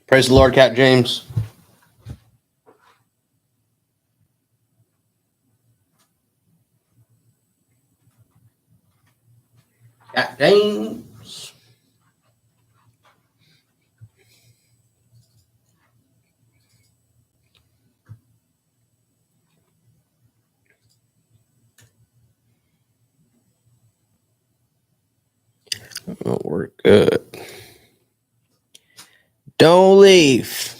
Praise the Lord, Cat James. Cat James. Oh, we're good. Don't leave.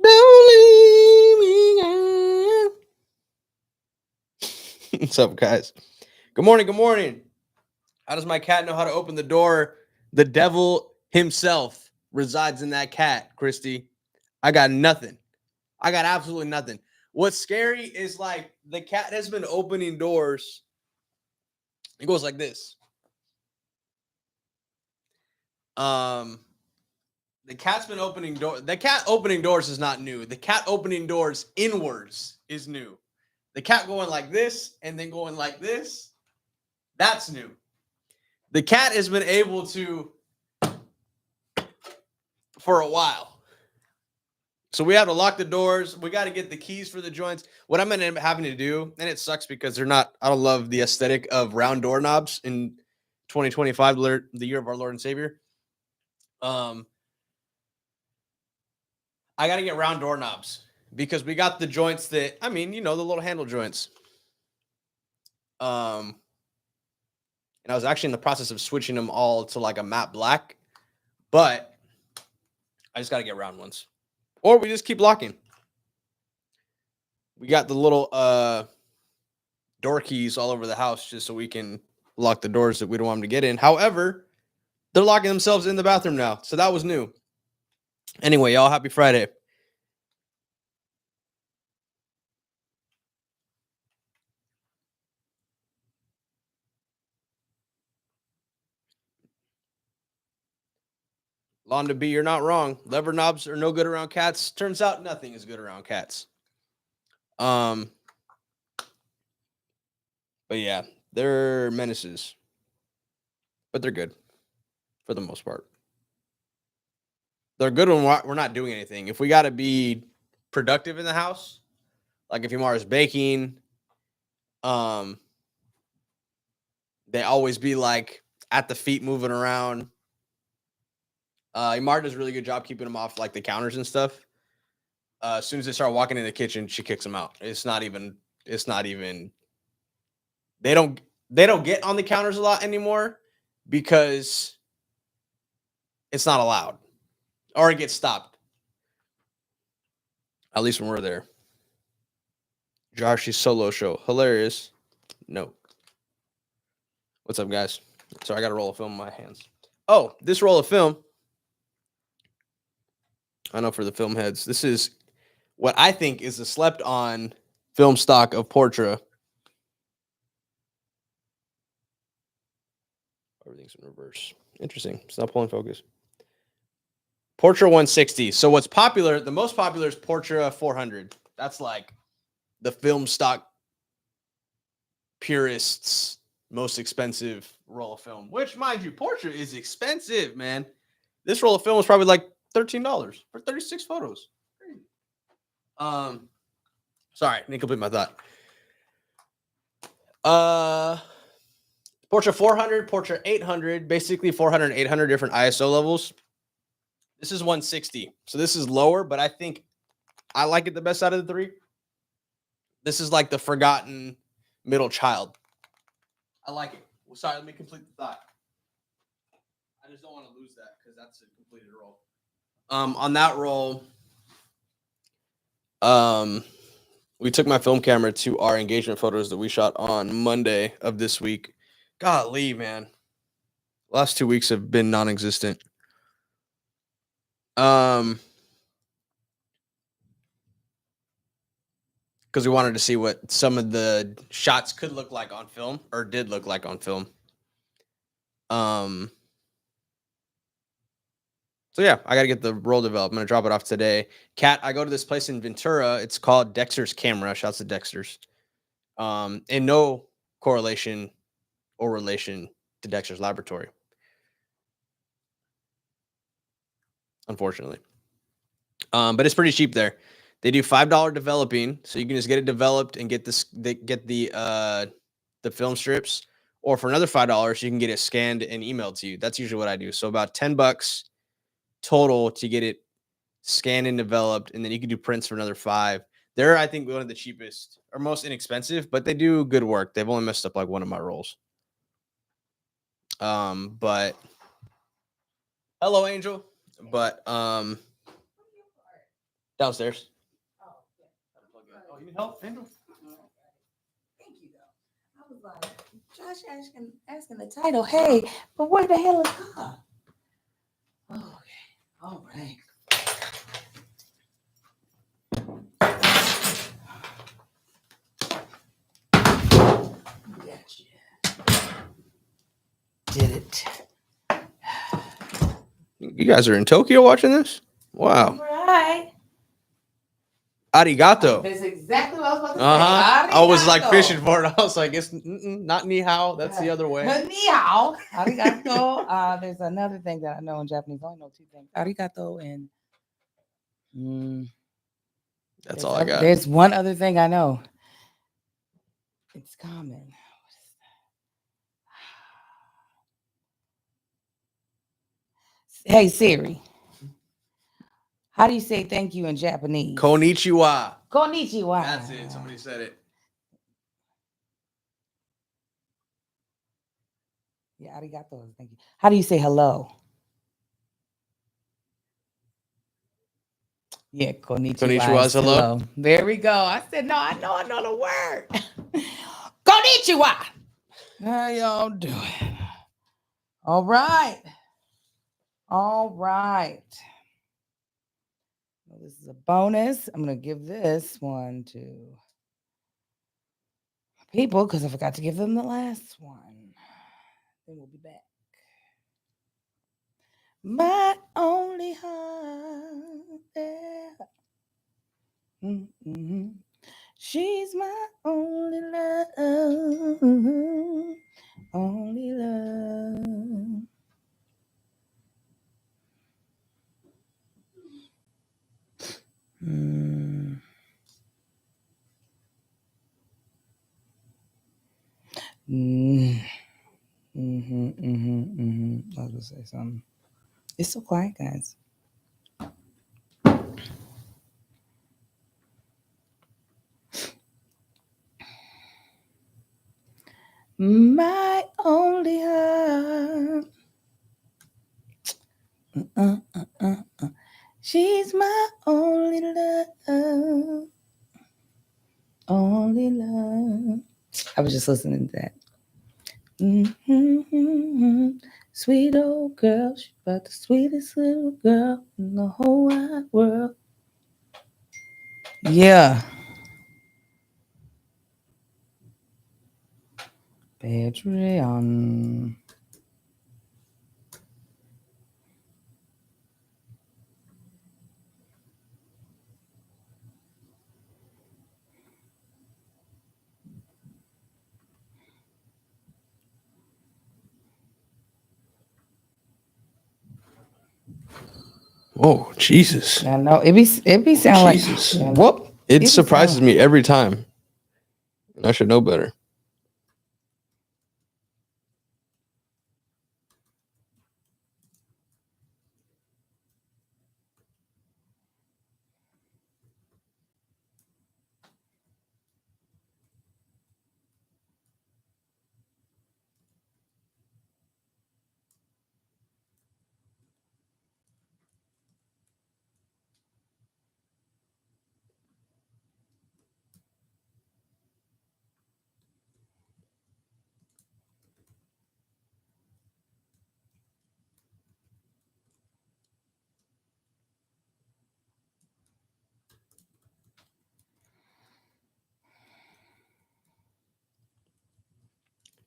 Don't leave me. What's up, guys? Good morning. Good morning. How does my cat know how to open the door? The devil himself resides in that cat, Christy. I got nothing. I got absolutely nothing. What's scary is like the cat has been opening doors. It goes like this. The cat's been opening doors. The cat opening doors is not new. The cat opening doors inwards is new. The cat going like this and then going like this, that's new. The cat has been able to for a while. So we have to lock the doors. We got to get the keys for the joints. What I'm going to end up having to do, and it sucks because they're not, I don't love the aesthetic of round doorknobs in 2025, the year of our Lord and Savior. I got to get round doorknobs because we got the joints that, I mean, you know, the little handle joints. And I was actually in the process of switching them all to like a matte black, but I just got to get round ones. Or we just keep locking. We got the little door keys all over the house just so we can lock the doors that we don't want them to get in. However, they're locking themselves in the bathroom now. So that was new. Anyway, y'all, happy Friday. Londa B, you're not wrong. Lever knobs are no good around cats. Turns out nothing is good around cats. But yeah, they're menaces. But they're good for the most part. They're good when we're not doing anything. If we got to be productive in the house, like if Yamara's baking, they always be like at the feet moving around. Yamara does a really good job keeping them off like the counters and stuff. As soon as they start walking in the kitchen, she kicks them out. It's not even. They don't get on the counters a lot anymore because it's not allowed or it gets stopped. At least when we're there. Josh's solo show. Hilarious. No. What's up, guys? Sorry, I got a roll of film in my hands. Oh, this roll of film. I know for the film heads, this is what I think is the slept on film stock of Portra. Everything's in reverse. Interesting. Stop pulling focus. Portra 160. So what's popular, the most popular is Portra 400. That's like the film stock purists' most expensive roll of film, which, mind you, Portra is expensive, man. This roll of film was probably like $13 for 36 photos. Sorry, I didn't complete my thought. Portra 400, Portra 800, basically 400 and 800 different ISO levels. This is 160. So this is lower, but I think I like it the best out of the three. This is like the forgotten middle child. I like it. Well, sorry, let me complete the thought. I just don't want to lose that because that's a completed roll. On that roll, we took my film camera to our engagement photos that we shot on Monday of this week. Golly, man. Last 2 weeks have been non-existent. Because we wanted to see what some of the shots could look like on film, or did look like on film. So yeah, I gotta get the roll developed. I'm gonna drop it off today. Cat, I go to this place in Ventura. It's called Dexter's Camera. Shouts to Dexter's. And no correlation or relation to Dexter's Laboratory, unfortunately. But it's pretty cheap there. They do $5 developing, so you can just get it developed and get this. They get the film strips, or for another $5, you can get it scanned and emailed to you. That's usually what I do. So about $10 total to get it scanned and developed, and then you can do prints for another $5. They're, I think, one of the cheapest or most inexpensive, but they do good work. They've only messed up like one of my rolls. But hello, Angel. But downstairs. Oh, you need help, Angel? Thank you, though. I was like, Josh asking the title, hey, but where the hell is God? Okay, all right. Gotcha. Did it. You guys are in Tokyo watching this? Wow. Right. Arigato. That's exactly what I was about to say. I was like Arigato. fishing for it. I was like, it's not ni hao. That's the other way. Ni hao. Arigato. There's another thing that I know in Japanese. I only know 2 things. Arigato and that's all I got. There's one other thing I know. It's common. What is that? Hey Siri. How do you say thank you in Japanese? Konnichiwa. Konnichiwa. That's it. Somebody said it. Yeah, arigato. Thank you. How do you say hello? Yeah, konnichiwa. Konnichiwa is hello. There we go. I said, no, I know the word. Konnichiwa. How y'all doing? All right. Well, this is a bonus. I'm going to give this one to people because I forgot to give them the last one. Then we'll be back. My only heart. Mm-hmm. She's my only love. Only love. Mm. I was gonna say something. It's so quiet, guys. My only heart. She's my only love. Only love. I was just listening to that. Sweet old girl, she's about the sweetest little girl in the whole wide world. Yeah. Patreon. Oh, Jesus. I know it be sound Jesus. like Whoop. It be surprises sound- me every time. I should know better.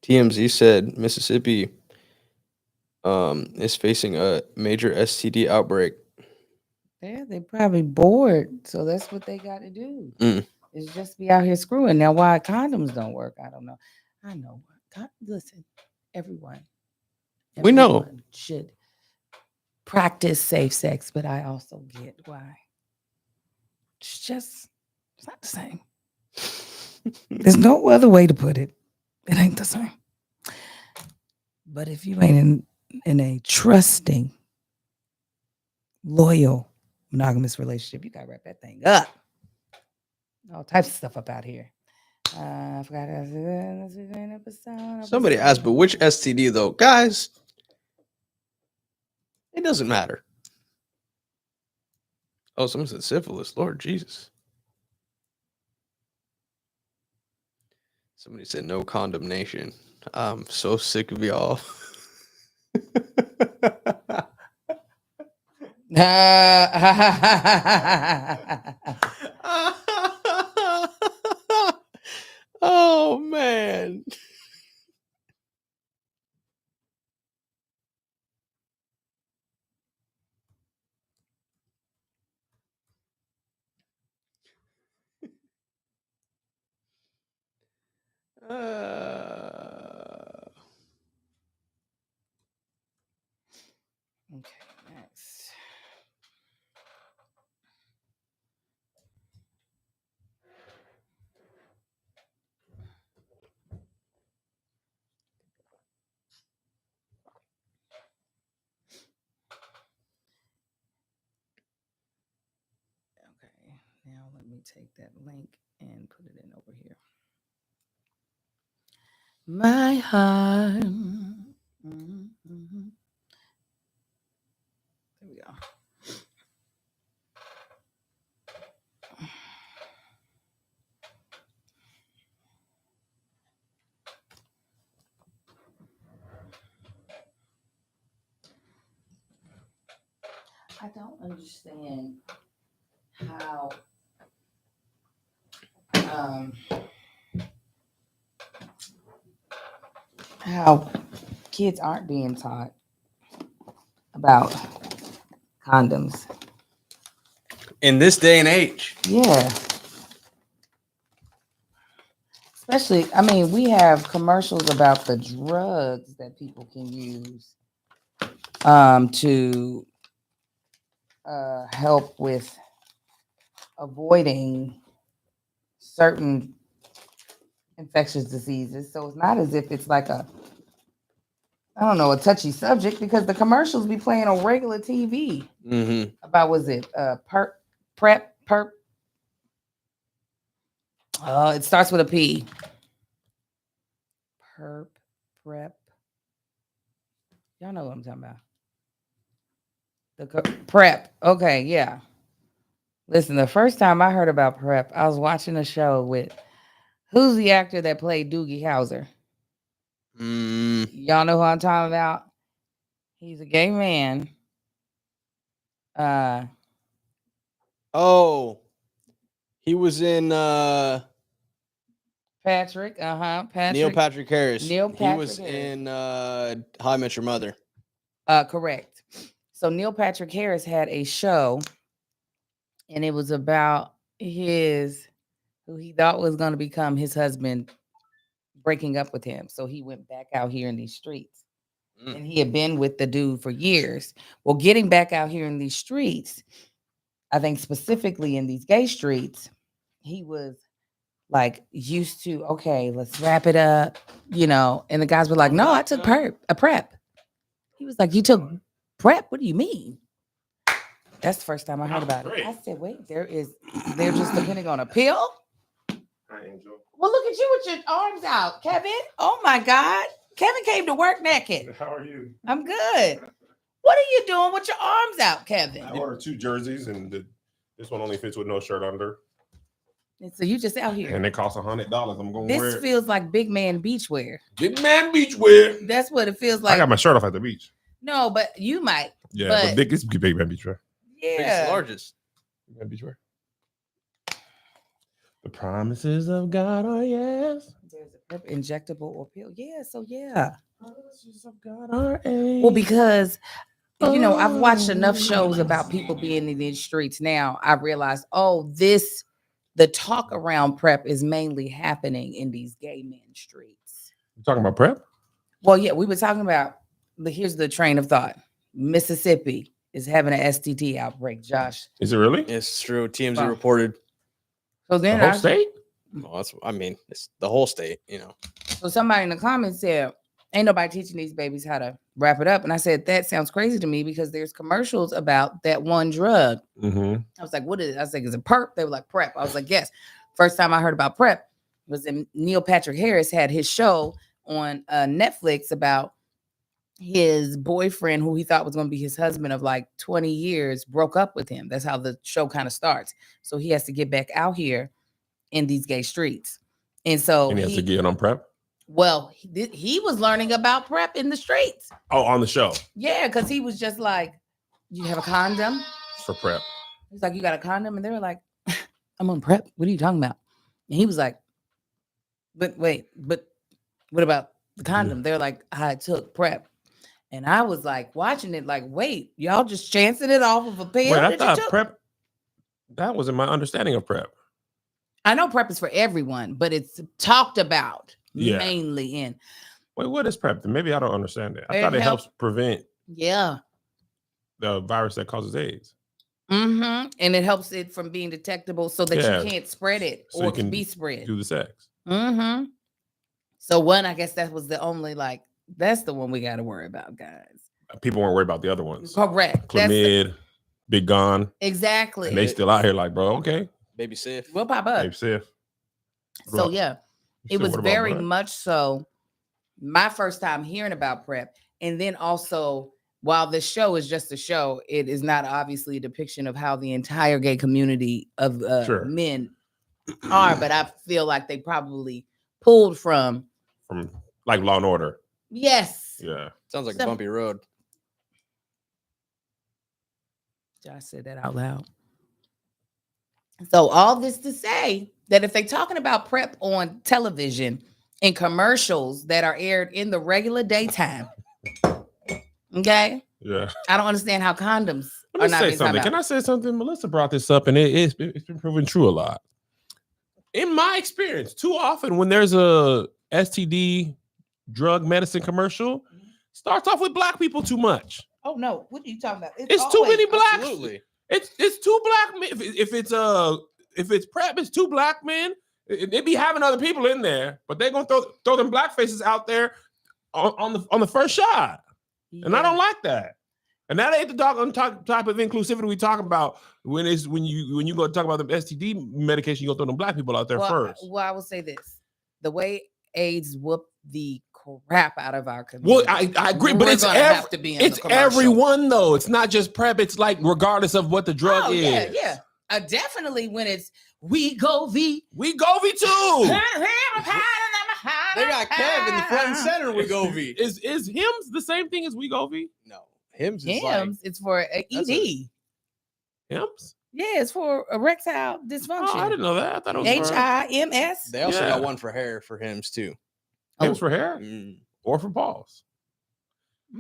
TMZ said Mississippi is facing a major STD outbreak. Yeah, they probably bored, so that's what they got to do. Mm. Is just be out here screwing. Now, why condoms don't work, I don't know. I know. Listen, everyone, We know. everyone should practice safe sex, but I also get why. It's not the same. There's no other way to put it. It ain't the same. But if you ain't in a trusting, loyal, monogamous relationship, you gotta wrap that thing up. All types of stuff up out here. I forgot. Somebody asked, but which STD though, guys? It doesn't matter. Oh, someone said syphilis. Lord Jesus. Somebody said no condemnation. I'm so sick of y'all. Oh man. Okay, next. Okay, now let me take that link and put it in over here. My heart. There we go. I don't understand um, how kids aren't being taught about condoms. In this day and age. Yeah. Especially, I mean, we have commercials about the drugs that people can use to help with avoiding certain infectious diseases. So it's not as if it's like a, I don't know, a touchy subject, because the commercials be playing on regular TV about, was it prep. It starts with a P. Prep. Y'all know what I'm talking about. The prep. Okay, yeah. Listen, the first time I heard about prep, I was watching a show with, who's the actor that played Doogie Howser? Y'all know who I'm talking about? He's a gay man. He was in Patrick. Neil Patrick Harris. He was Harris. in How I Met Your Mother. Correct. So Neil Patrick Harris had a show, and it was about who he thought was going to become his husband breaking up with him. So he went back out here in these streets. And he had been with the dude for years. Well, getting back out here in these streets, I think specifically in these gay streets, he was like used to, okay, let's wrap it up, and the guys were like, no, I took a prep. He was like, you took prep? What do you mean? That's the first time I heard about it. I said, wait, they're just depending on a pill? Hi, Angel. Well, look at you with your arms out, Kevin. Oh my God. Kevin came to work naked. How are you? I'm good. What are you doing with your arms out, Kevin? I ordered 2 jerseys, and this one only fits with no shirt under. And so you just out here. And it costs $100. I'm going to wear it. This feels like big man beachwear. Big man beachwear. That's what it feels like. I got my shirt off at the beach. No, but you might. Yeah, but it's big man beachwear. Yeah. Biggest, largest. Big man beachwear. The promises of God are yes. There's a injectable or pill. Yeah, so yeah. Well, because I've watched enough shows about people being in these streets. Now I realized, the talk around prep is mainly happening in these gay men streets. You talking about prep? Well, yeah, we were talking about. Here's the train of thought: Mississippi is having an STD outbreak. Josh, Is it really? It's true. TMZ Wow. reported. so The then whole state? Well, it's the whole state. So somebody in the comments said, "Ain't nobody teaching these babies how to wrap it up," and I said, "That sounds crazy to me because there's commercials about that one drug." Mm-hmm. I was like, "What is it?" I was like, "Is it perp?" They were like, "Prep." I was like, "Yes." First time I heard about prep was in Neil Patrick Harris had his show on Netflix about his boyfriend, who he thought was going to be his husband of like 20 years, broke up with him. That's how the show kind of starts. So he has to get back out here in these gay streets. And so And he has to get on prep? well, he was learning about prep in the streets. Oh, on the show. Yeah, because he was just like, "You have a condom?" It's for prep. He's like, "You got a condom?" And they were like, "I'm on prep. What are you talking about?" And he was like, but what about the condom?" They're like, "I took prep." And I was like watching it like, wait, y'all just chancing it off of a pill? Wait, I that you thought took? prep, that wasn't my understanding of prep. I know prep is for everyone, but it's talked about Yeah. mainly in. Wait, what is prep? Maybe I don't understand it. I It thought it helps- helps prevent Yeah. the virus that causes AIDS. Mm-hmm. And it helps it from being detectable so that Yeah. you can't spread it So or you can be spread. Do the sex. Mm-hmm. So one, I guess that was the only that's the one we got to worry about, guys. People weren't worried about the other ones. Correct. Chlamyd, Big Gone. Exactly. And they still out here like, bro, okay. Baby Sif. We'll pop up. Babe Sif. So yeah, You it said, was what about very prep? much so my first time hearing about prep. And then also, while this show is just a show, it is not obviously a depiction of how the entire gay community of Sure. men are, but I feel like they probably pulled from. From like Law and Order. Yes. Yeah. Sounds like a So- bumpy road. Josh said that out loud. So all this to say that if they're talking about prep on television in commercials that are aired in the regular daytime, okay, Yeah. I don't understand how condoms Let are me not say being talked something. about. Can I say something? Melissa brought this up, and it's been proven true a lot. In my experience, too often when there's a STD drug medicine commercial, starts off with black people too much. Oh no, what are you talking about? It's too many blacks. Absolutely. It's two black men. If it's prep, it's two black men. They be having other people in there, but they're gonna throw them black faces out there on the first shot, and I don't like that. And that ain't the type of inclusivity we talking about when you go talk about the STD medication, you go throw them black people out there first. Well, I will say this: the way AIDS whooped the crap out of our community. Well, I agree, but we're it's gonna have to be in it's the commercial. everyone though. It's not just prep. It's like regardless of what the drug is. Yeah. Definitely when it's We Go V. We go V too. They got Kev in the front and center with Govee. Is Hims the same thing as We Go V? No. Hims is like, Hims, it's for ED. Hims? Yeah, it's for erectile Oh, I dysfunction. didn't know that. I thought it was for HIMS. they also Yeah. got one for hair for Hims too. Hims for hair Mm. or for balls.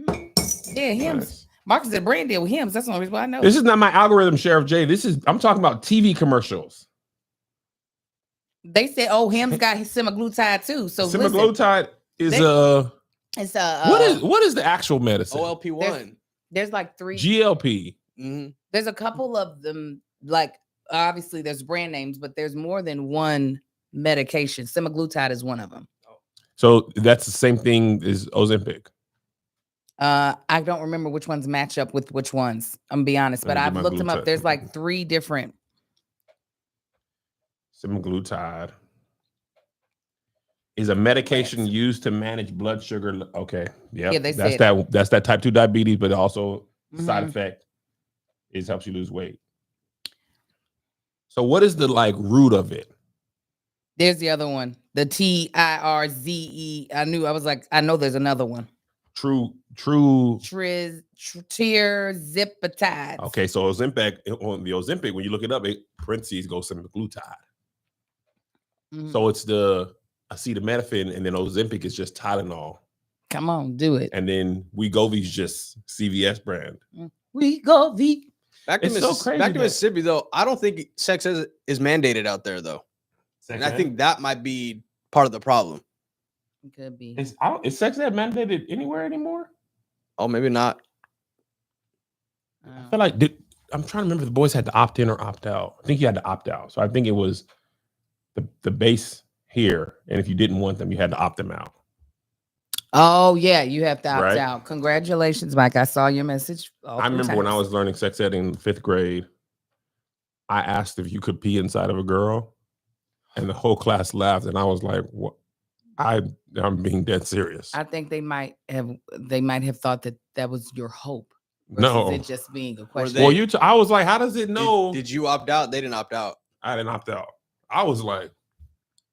Yeah, Hims. Nice. Marcus did a brand deal with Hims. That's the only reason why I know. This is not my algorithm, Sheriff J. I'm talking about TV commercials. They said, Hims got his semaglutide too. So listen, Semaglutide is it's what is the actual medicine? OLP1. there's like three. GLP. Mhm. There's a couple of them. Like obviously, there's brand names, but there's more than one medication. Semaglutide is one of them. So that's the same thing as Ozempic. I don't remember which ones match up with which ones. I'm gonna be honest, but Let me get I've my looked them up. glutide. There's like 3 different. Semaglutide is a medication used to manage blood sugar. Okay, Yeah, they that's said that's that type 2 diabetes, but also side Mhm. effect is helps you lose weight. So what is the root of it? There's the other one, the TIRZE. I know there's another one. True. Tirzepatide. Okay, so Ozempic on the Ozempic, when you look it up, it parentheses goes semaglutide. Mhm. So it's the acetaminophen, and then Ozempic is just Tylenol. Come on, do it. And then Wegovy's just CVS brand. We go V. Back to, It's so crazy back to that- Mississippi, though. I don't think sex is mandated out there, though. And I think that might be part of the problem. It could be. Is sex ed mandated anywhere anymore? Oh, maybe not. I feel like I'm trying to remember if the boys had to opt in or opt out. I think you had to opt out. So I think it was the base here, and if you didn't want them, you had to opt them out. Oh yeah, you have to opt Right. out. Congratulations, Mike. I saw your message. I remember when I was learning sex ed in 5th grade, I asked if you could pee inside of a girl, and the whole class laughed, and I was like, "What? I'm being dead serious." I think they might have thought that was your hope. No, It just being a question. they- well, I was like, "How does it know?" Did you opt out? They didn't opt out. I didn't opt out. I was like,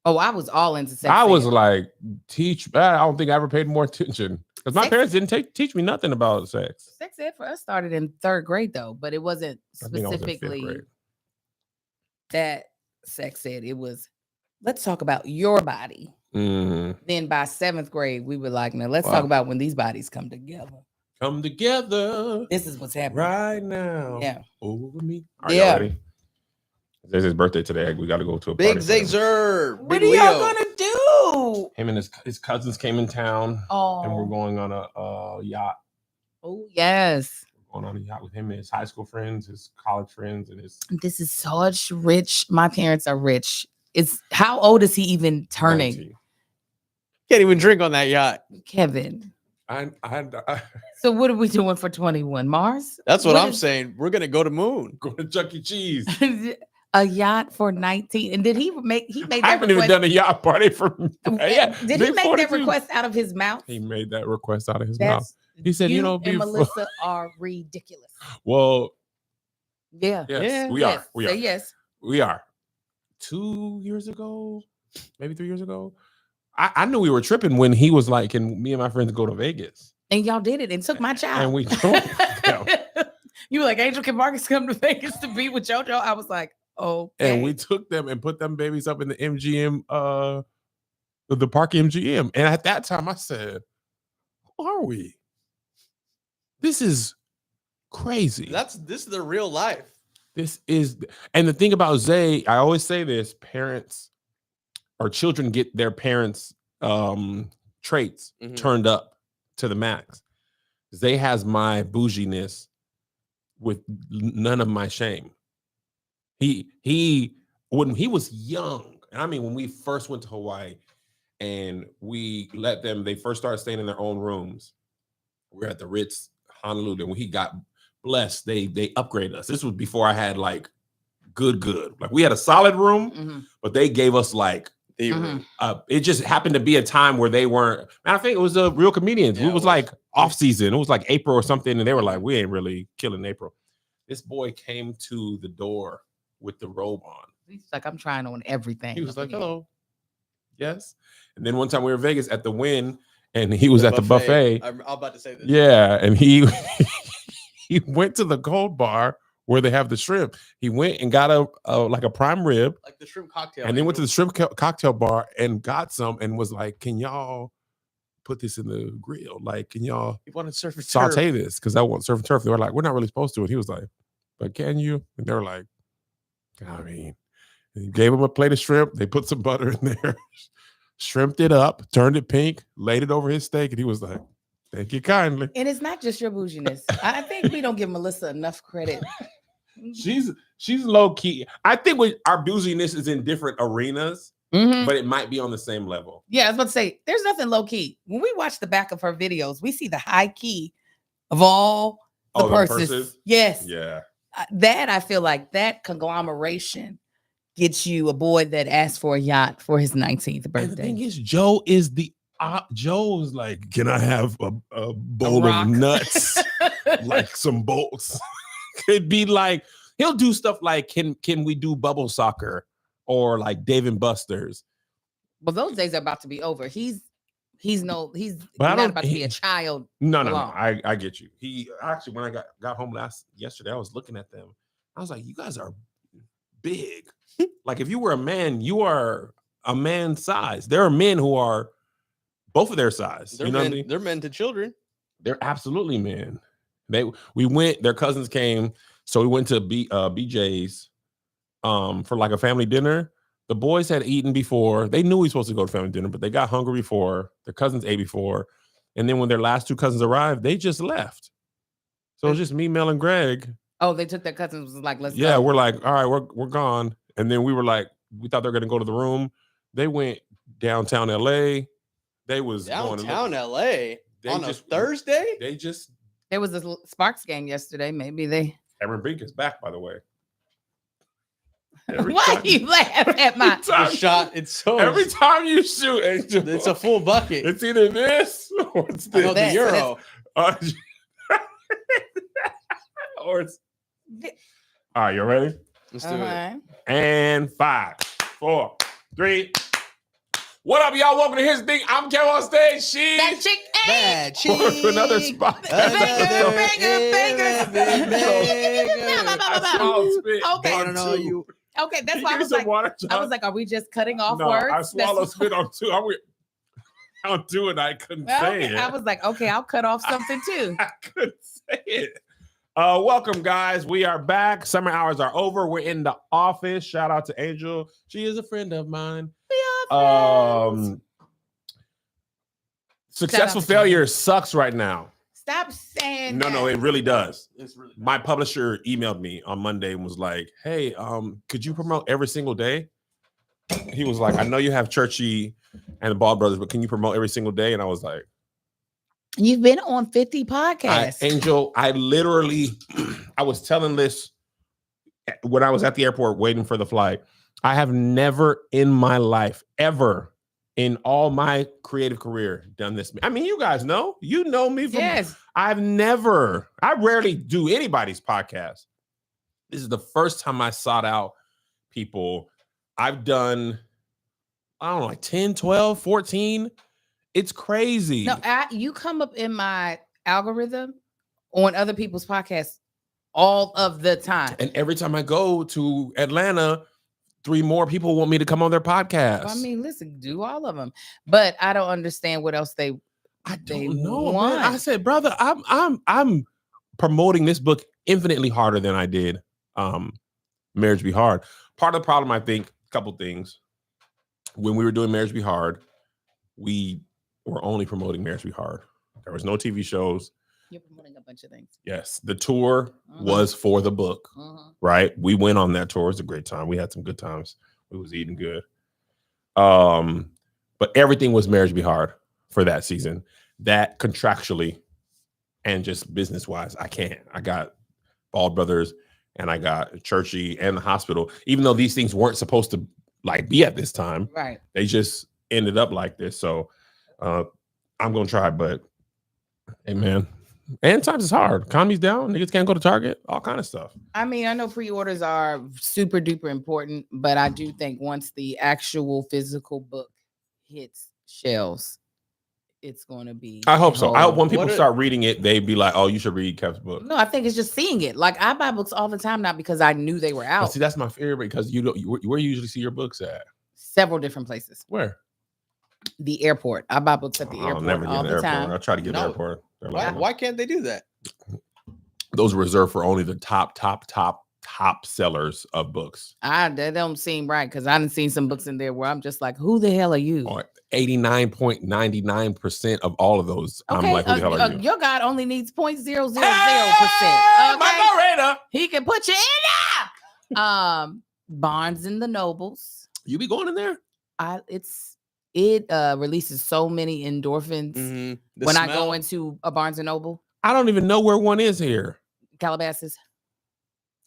Oh, I was all into sex. I was ed. like, I don't think I ever paid more attention because my Sex- parents didn't teach me nothing about sex. Sex ed for us started in 3rd grade though, but it wasn't I think I was in 5th specifically grade. that sex ed. It was let's talk about your body. Mhm. Then by 7th grade, we were like, now let's Wow. talk about when these bodies come together. Come together This is what's happening. right now. Yeah. Over me. Are Yeah. you ready? It's his birthday today. We got to go to a Big party. for him. Zazer. What Big are y'all Leo. gonna do? Him and his cousins came in town, and we're Oh, going on a yacht. oh yes. Going on a yacht with him and his high school friends, his college friends, and his This is such rich. My parents are rich. It's how old is he even turning? 90. Can't even drink on that yacht. Kevin. I So what are we doing for 21? Mars? That's what I'm is- saying. We're gonna go to moon. go to Chuck E. Cheese. A yacht for 19. And did he made I that haven't even request? done a yacht party for. Yeah, Did he big make 42. that request out of his mouth? He made that request out of his mouth. That's He said, "You know, and be Melissa are ridiculous. well, Yeah. yes, Yeah. we Yes. are. We Say are. yes. We are. 2 years ago, maybe 3 years ago, I knew we were tripping when he was like, "Can me and my friends go to Vegas?" And y'all did it and took my child. And we drove them. You were like, Angel, can Marcus come to Vegas to be with JoJo? I was like, okay. And we took them and put them babies up in the MGM, the park MGM. And at that time, I said, "Who are we? This is crazy. This is the real life. This is." And the thing about Zay, I always say this: parents or children get their parents' traits Mhm. turned up to the max. Zay has my bouginess with none of my shame. He when he was young, and I mean when we first went to Hawaii and we let them, they first started staying in their own rooms. We were at the Ritz Honolulu, and when he got blessed, they upgraded us. This was before I had like good. Like we had a solid room, Mhm. but they gave us like The Mhm. it just happened to be a time where they weren't. Matter of fact, it was a real comedians. Yeah, it it was was. like off season. It was like April or something, and they were like, "We ain't really killing April." This boy came to the door with the robe on. He's like, I'm trying on everything. He was like, Yeah. "Hello, yes." And then one time we were in Vegas at the Wynn, and he was at the buffet. I'm about to say this. Yeah, and he he went to the Gold Bar where they have the shrimp. He went and got a prime rib, Like the shrimp cocktail. and then went to the shrimp cocktail bar and got some, and was like, "Can y'all put this in the grill? Like, can y'all You want to surf and saute this? Because I want surf and turf." They were like, "We're not really supposed to." And he was like, "But can you?" And they were like, "I mean," and he gave him a plate of shrimp. They put some butter in there, shrimped it up, turned it pink, laid it over his steak, and he was like, "Thank you kindly." And it's not just your bouginess. I think we don't give Melissa enough credit. She's low key. I think our bouginess is in different arenas, Mhm. but it might be on the same level. Yeah, I was about to say, there's nothing low key. When we watch the back of her videos, we see the high key of all the Oh, the purses. purses? Yes. Yeah. That I feel like that conglomeration gets you a boy that asked for a yacht for his 19th And the birthday. thing is, Joe is Joe's like, "Can I have a bowl rock. of nuts, like some bolts?" Could be like, he'll do stuff like, can we do bubble soccer or like Dave and Buster's? Well, those days are about to be over. He's But I not don't- about to be a child. No. Long. I get you. He actually, when I got home yesterday, I was looking at them. I was like, "You guys are big. Like if you were a man, you are a man size. There are men who are both of their size. They're You know men, what I mean? they're men to children. They're absolutely men. We went, their cousins came, so we went to BJ's for like a family dinner. The boys had eaten before. They knew we were supposed to go to family dinner, but they got hungry before. Their cousins ate before. And then when their last two cousins arrived, they just left. So it was just me, Mel, and Greg. Oh, they took their cousins, was like, let's Yeah, go. we're like, all right, we're gone. And then we were like, we thought they were gonna go to the room. They went downtown LA. They was Downtown LA on a just Thursday. They just There was a Sparks game yesterday. Maybe they. Cameron Brink is back, by the way. Why you laugh at my The shot. It's so. Every time you shoot, Angel, It's a full bucket. it's either this or it's I know this. the Euro. Or it's all right, you ready? Let's do it. And 5, 4, 3. What up, y'all? Welcome to Here's the Thing. I'm Kevin on stage. She that chick. Bad Welcome to another cheek. spot. Okay. I don't know you. Okay, that's Can why you I give me was some like, water, John? are we just cutting off No, words? I swallowed That's- spit on 2. I'm doing. I couldn't say Okay, it. I was like, okay, I'll cut off something too. I couldn't say it. Welcome, guys. We are back. Summer hours are over. We're in the office. Shout out to Angel. She is a friend of mine. Successful to failure sucks right now. Stop saying No, that. it really does. It's really My publisher emailed me on Monday and was like, "Hey, could you promote every single day?" He was like, "I know you have Churchy and the Bald Brothers, but can you promote every single day?" And I was like, You've been on 50 podcasts. Angel, I literally, I was telling this when I was at the airport waiting for the flight. I have never in my life, ever in all my creative career done this. I mean, you guys know, you know me from, Yes. I rarely do anybody's podcast. This is the first time I sought out people. I've done, I don't know, like 10, 12, 14. It's crazy. No, you come up in my algorithm on other people's podcasts all of the time. And every time I go to Atlanta, 3 more people want me to come on their podcast. I mean, listen, do all of them, but I don't understand what else they. I they don't know. want. Man. I said, brother, I'm promoting this book infinitely harder than I did Marriage Be Hard. Part of the problem, I think, a couple things. When we were doing Marriage Be Hard, we were only promoting Marriage Be Hard. There was no TV shows. You're promoting a bunch of things. Yes, the tour was for the book, right? We went on that tour. It was a great time. We had some good times. We was eating good. But everything was Marriage Be Hard for that season. That contractually and just business-wise, I can't. I got Bald Brothers and I got Churchy and the hospital. Even though these things weren't supposed to like be at this time, Right. they just ended up like this. So I'm gonna try, but hey, man. And times is hard. Economy's down. Niggas can't go to Target. All kind of stuff. I mean, I know pre-orders are super duper important, but I do think once the actual physical book hits shelves, it's going to be. I hope so. I hope when What people a- start reading it, they be like, "Oh, you should read Kev's book." No, I think it's just seeing it. Like I buy books all the time, not because I knew they were But out. see, that's my fear because you don't. Where you usually see your books at? Several different places. Where? The airport. I buy books at the I'll airport never get all an the airport. time. I try to get an No. airport. They're Why, like, why can't they do that? those are reserved for only the top sellers of books. That don't seem right because I done seen some books in there where I'm just like, who the hell are you? Or 89.99% of all of those. I'm Okay, like, who the hell are you? your God only needs 0.000%. Hey, Okay? Margarita. He can put you in there. Barnes and the Nobles. You be going in there? It releases so many endorphins Mhm. The when I smell. go into a Barnes and Noble. I don't even know where one is here. Calabasas.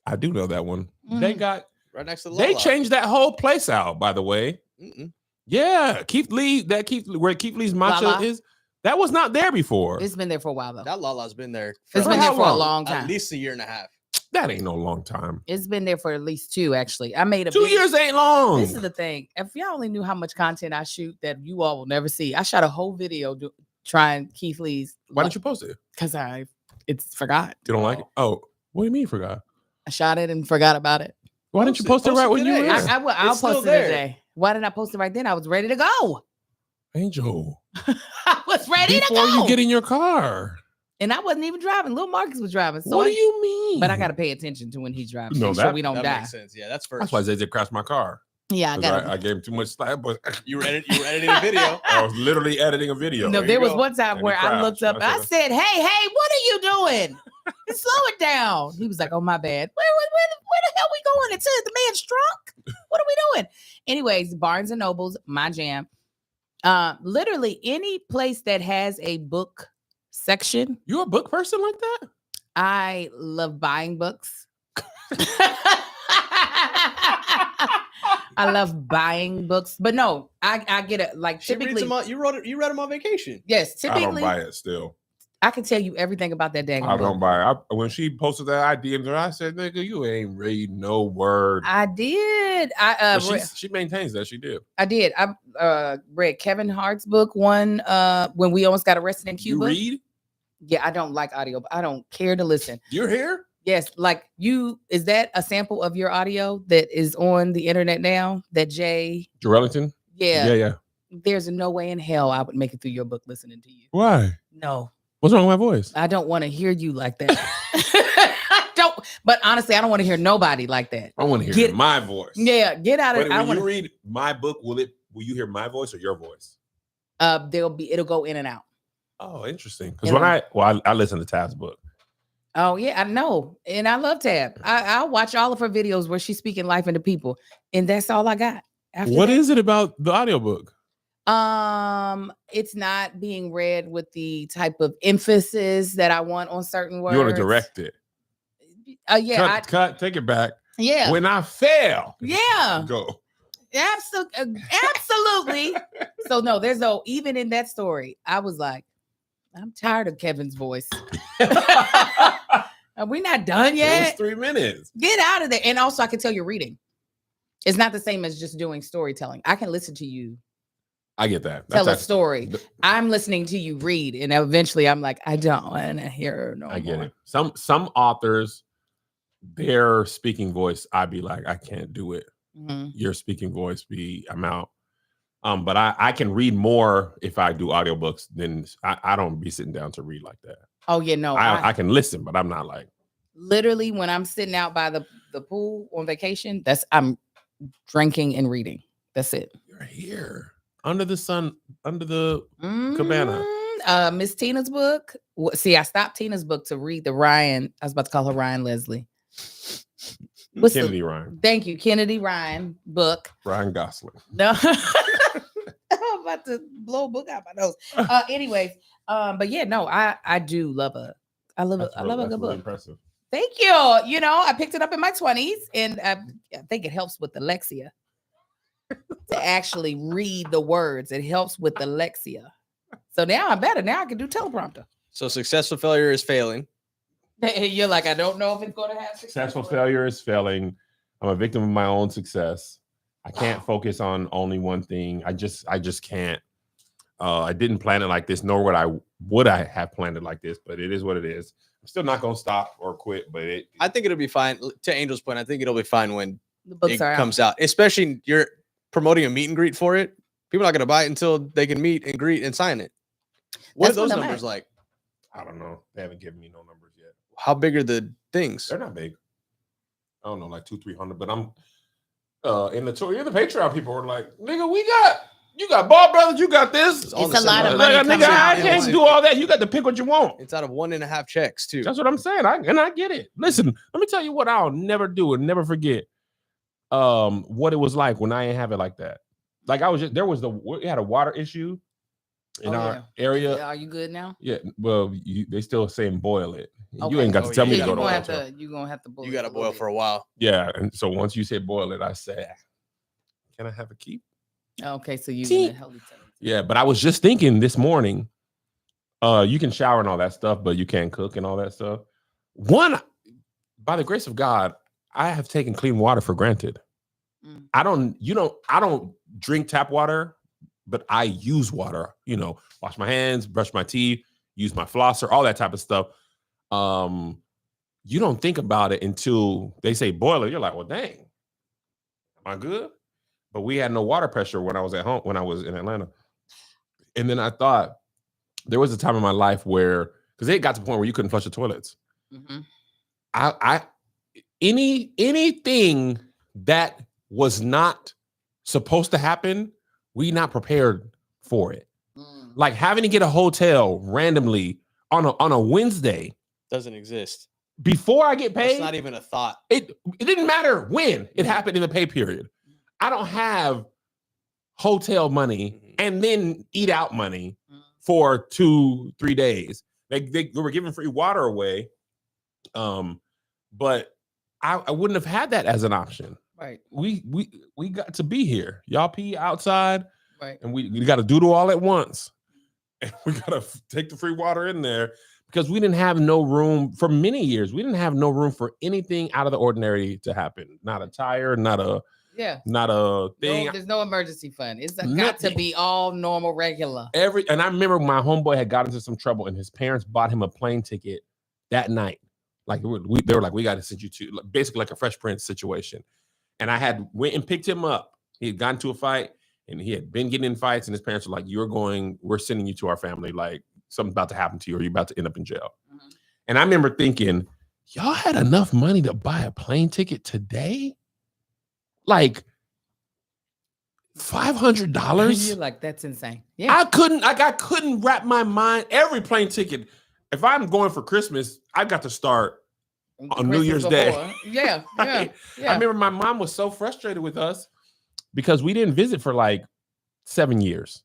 I do know that one. They Mhm. got. right next to They Lala. changed that whole place out. By the way, Mm-mm. yeah, where Keith Lee's matcha Lala. is. That was not there before. It's been there for a while though. That Lala's been there. It's For been how there for a long? long At time. least a year and a half. That ain't no long time. It's been there for at least 2 actually. I made a 2 big- years ain't long. This is the thing. If y'all only knew how much content I shoot that you all will never see. I shot a whole video trying Keith Lee's. Why didn't you post it? Because it's forgot. You don't like it? Oh, what do you mean you forgot? I shot it and forgot about it. Why didn't you post it Post right it when you were today. there? I'll It's still post it there. today. Why didn't I post it right then? I was ready to go. Angel, I was ready Before to go. you get in your car. And I wasn't even driving. Little Marcus was driving. So What do you mean? But I got to pay attention to when he's driving. No, Make sure we don't That die. makes sense. Yeah, that's first. That's why Zay crashed my car. Yeah, I 'Cause got I gave him too much slack, but you were editing a video. I was literally editing a video. No, There there you was go. one time And where he I looked crashed. up. I I said- said, "Hey, what are you doing? Slow it down." He was like, "Oh, my bad. Where the hell we going? It's the man's trunk. What are we doing?" Anyways, Barnes and Nobles, my jam. Literally any place that has a book section. You a book person like that? I love buying books. I love buying books, but no, I get it. Like She reads typically, them on, you read them on vacation. yes, I don't typically, buy it still. I can tell you everything about that dang I book. don't buy it. When she posted that, I DM'd her. I said, "Nigga, you ain't read no word." I did. But she maintains that she did. I did. I read Kevin Hart's book one when we almost got arrested in Cuba. You read? Yeah, I don't like audio. I don't care to listen. You're here? Yes, like is that a sample of your audio that is on the internet now? That Jay? Jarellington? Yeah. Yeah. There's no way in hell I would make it through your book listening to you. Why? No. What's wrong with my voice? I don't want to hear you like that. I don't, but honestly, I don't want to hear nobody like that. I want to hear my voice. Yeah, get out of But it. when you read my book, will you hear my voice or your voice? It'll go in and out. Oh, interesting. Because when I listen to Tab's book. Oh, yeah, I know. And I love Tab. I'll watch all of her videos where she's speaking life into people. And that's all I got. What is it about the audiobook? It's not being read with the type of emphasis that I want on certain words. You want to direct it. Yeah. Take it back. Yeah. When I fail. Yeah. Go. Absolutely. So no, there's no, even in that story, I was like, I'm tired of Kevin's voice. Are we not done It yet? was 3 minutes. Get out of there. And also I can tell you're reading. It's not the same as just doing storytelling. I can listen to you I get that. tell a story. I'm listening to you read, and eventually I'm like, I don't want to hear no more. I get it. Some authors, their speaking voice, I'd be like, I can't do it. Mm-hmm. Your speaking voice, I'm out. But I can read more if I do audiobooks than I don't be sitting down to read like that. Oh yeah, no. I can listen, but I'm not like literally when I'm sitting out by the pool on vacation, I'm drinking and reading. That's it. You're here under the sun, under the cabana. Miss Tina's book. See, I stopped Tina's book to read the Ryan. I was about to call her Ryan Leslie. Kennedy Ryan. Thank you, Kennedy Ryan book. Ryan Gosling. No, I'm about to blow a book out my nose. Anyways, but yeah, no, I do love I love a good book. Impressive. Thank you. You know, I picked it up in my 20s, and I think it helps with dyslexia to actually read the words. It helps with dyslexia. So now I'm better. Now I can do teleprompter. So successful failure is failing. You're like, I don't know if it's going to have Successful failure is failing. I'm a victim of my own success. I can't focus on only one thing. I just can't. I didn't plan it like this, nor would I have planned it like this, but it is what it is. I'm still not going to stop or quit, but I think it'll be fine. To Angel's point, I think it'll be fine when the books it are comes out. Especially you're promoting a meet and greet for it. People are not going to buy it until they can meet and greet and sign it. What That's are those what I'm numbers at. like? I don't know. They haven't given me no numbers yet. How big are the things? They're not big. I don't know, like 200-300. But I'm in the Patreon. People were like, "Nigga, you got Ball Brothers, you got this." It's all It's the a lot same of money. money Nigga, coming I out. can't do all that. You got to pick what you want. It's out of 1.5 checks too. That's what I'm saying. I get it. Listen, let me tell you what I'll never do and never forget. What it was like when I didn't have it like that. Like we had a water issue in our area. Yeah, are you good now? Yeah, well, they still saying boil it. You Okay. ain't got to tell me yeah, to go you're to gonna oil. have to. You're gonna have to. You got to boil for a while. Yeah, and so once you say boil it, I say, "Can I have a keep?" Okay, so you See? gonna help me tell me. Yeah, but I was just thinking this morning, you can shower and all that stuff, but you can't cook and all that stuff. By the grace of God, I have taken clean water for granted. Mm. I don't drink tap water, but I use water, wash my hands, brush my teeth, use my flosser, all that type of stuff. You don't think about it until they say boil it. You're like, well, dang, am I good? But we had no water pressure when I was at home, when I was in Atlanta. And then I thought there was a time in my life where, because it got to the point where you couldn't flush the toilets. Mhm. Anything that was not supposed to happen, we not prepared for it. Mm. Like having to get a hotel randomly on a Wednesday Doesn't exist. before I get paid. It's not even a thought. It didn't matter when it happened in the pay period. I don't have hotel money and then eat out money for 2-3 days. They were giving free water away, but I wouldn't have had that as an option. Right. We got to be here. Y'all pee outside, Right. and we got to doodle all at once, and we got to take the free water in there because we didn't have no room for many years. We didn't have no room for anything out of the ordinary to happen. Not a tire, not a thing. No, there's no emergency fund. It's got Nothing. to be all normal, regular. And I remember my homeboy had got into some trouble, and his parents bought him a plane ticket that night. Like they were like, we got to send you to, basically like a Fresh Prince situation. And I went and picked him up. He had gotten into a fight, and he had been getting in fights, and his parents were like, we're sending you to our family. Like something's about to happen to you, or you're about to end up in jail. Mm-hmm. And I remember thinking, y'all had enough money to buy a plane ticket today? Like $500? You're like, that's insane. Yeah. I couldn't wrap my mind. Every plane ticket, if I'm going for Christmas, I got to start on New Year's Day. Yeah, yeah. I remember my mom was so frustrated with us because we didn't visit for like 7 years,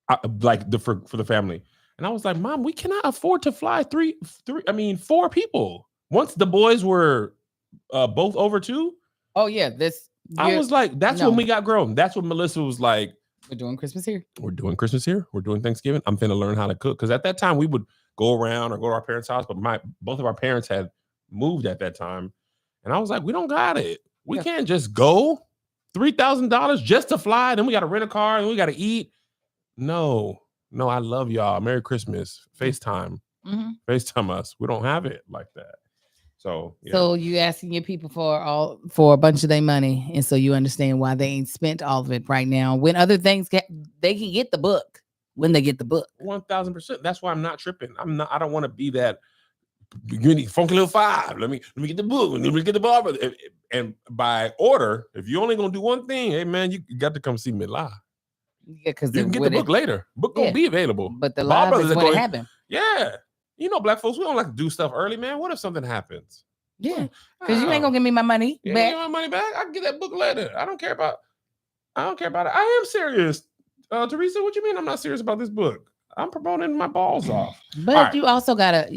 for the family. And I was like, Mom, we cannot afford to fly 4 people. Once the boys were both over 2. Oh yeah, I was like, that's when we got grown. That's when Melissa was like, we're doing Christmas here. We're doing Christmas here. We're doing Thanksgiving. I'm finna learn how to cook. Because at that time we would go around or go to our parents' house, but both of our parents had moved at that time. And I was like, we don't got it. We can't just go $3,000 just to fly. Then we got to rent a car and we got to eat. No, I love y'all. Merry Christmas. FaceTime. Mm-hmm. FaceTime us. We don't have it like that. So, yeah. So you asking your people for a bunch of their money, and so you understand why they ain't spent all of it right now. When other things they can get the book when they get the book. 1,000%. That's why I'm not tripping. I don't want to be that funky little 5. Let me get the book. Let me get the barber. And by order, if you only gonna do one thing, hey man, you got to come see me live. Yeah, because you can get the book later. Book gonna be available. But the live is when it happened. Yeah. You know, black folks, we don't like to do stuff early, man. What if something happens? Yeah, because you ain't gonna give me my money back. Give my money back. I can get that book later. I don't care about it. I am serious. Teresa, what you mean I'm not serious about this book? I'm promoting my balls off. But you also gotta,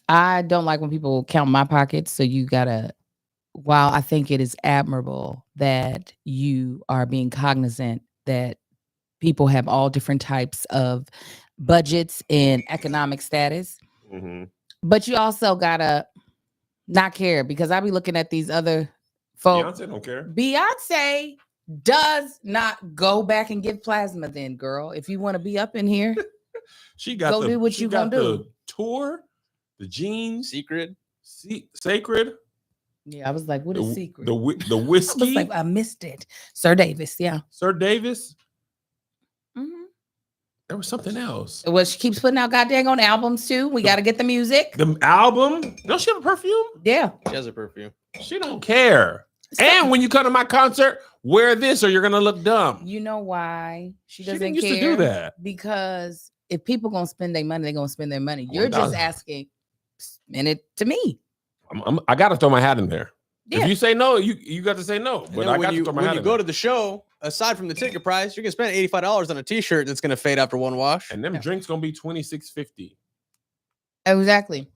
I don't like when people count my pockets. So you gotta, while I think it is admirable that you are being cognizant that people have all different types of budgets and economic status. Mm-hmm. But you also gotta not care, because I be looking at these other folks. Beyonce don't care. Beyonce does not go back and give plasma. Then, girl, if you want to be up in here, she got do what you gonna do. The tour, the jeans, Sacred. Yeah, I was like, what is Secret? The whiskey. I was like, I missed it. Sir Davis. Yeah. Sir Davis. Mm-hmm. There was something else. Well, she keeps putting out goddamn on albums too. We got to get the music. The album? Don't she have a perfume? Yeah. She has a perfume. She don't care. And when you come to my concert, wear this or you're going to look dumb. You know why she doesn't care? She used to do that. Because if people going to spend their money, they're going to spend their money. You're just asking, spend it to me. I got to throw my hat in there. Yeah. If you say no, you got to say no. But I got to throw my hat in there. When you go to the show, aside from the ticket price, you're going to spend $85 on a t-shirt that's going to fade after one wash. And them drinks going to be $26.50. Exactly.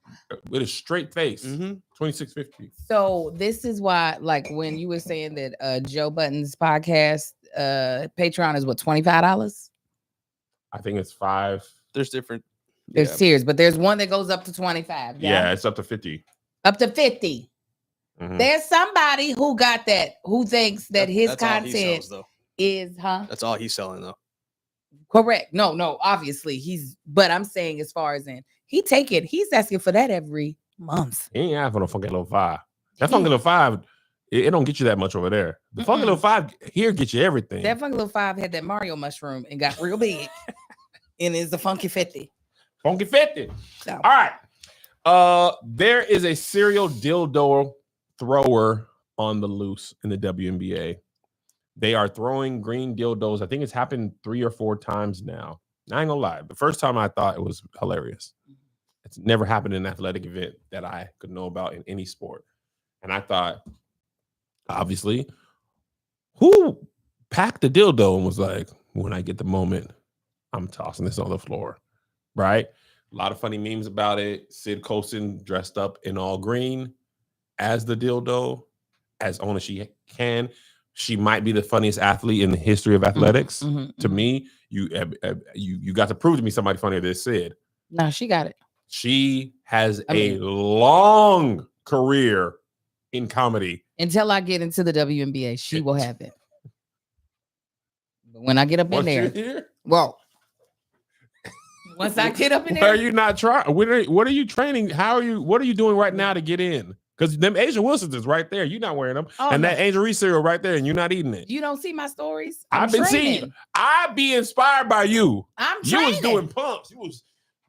With a straight face. Mm-hmm. $26.50. So this is why, like when you were saying that Joe Budden's podcast, Patreon is what, $25? I think it's $5. There's different. There's tiers, but there's one that goes up to 25. Yeah, it's up to 50. Up to 50. Mm-hmm. There's somebody who got that, who thinks that his content is, That's all he's selling, though. Correct. No, obviously but I'm saying as far as he's asking for that every month. He ain't asking for no funky little 5. That funky little 5 It don't get you that much over there. The Funky Little 5 here gets you everything. That Funky Little 5 had that Mario mushroom and got real big. And it's the Funky 50. Funky 50. So. All right. There is a serial dildo thrower on the loose in the WNBA. They are throwing green dildos. I think it's happened 3 or 4 times now. I ain't gonna lie. The first time I thought it was hilarious. It's never happened in an athletic event that I could know about in any sport. And I thought, obviously, who packed the dildo and was like, when I get the moment, I'm tossing this on the floor, right? A lot of funny memes about it. Sid Colson dressed up in all green as the dildo, as on as she can. She might be the funniest athlete in the history of athletics. To me, you got to prove to me somebody funnier than Sid. No, she got it. She has a long career in comedy. Until I get into the WNBA, she will have it. But when I get up in there, well, once I get up in there, are you not trying? What are you training? What are you doing right now to get in? Because them Asia Wilsons is right there. You're not wearing them. And that Angel Reese cereal right there, and you're not eating it. You don't see my stories? I've been seeing you. I be inspired by you. I'm training. You was doing pumps.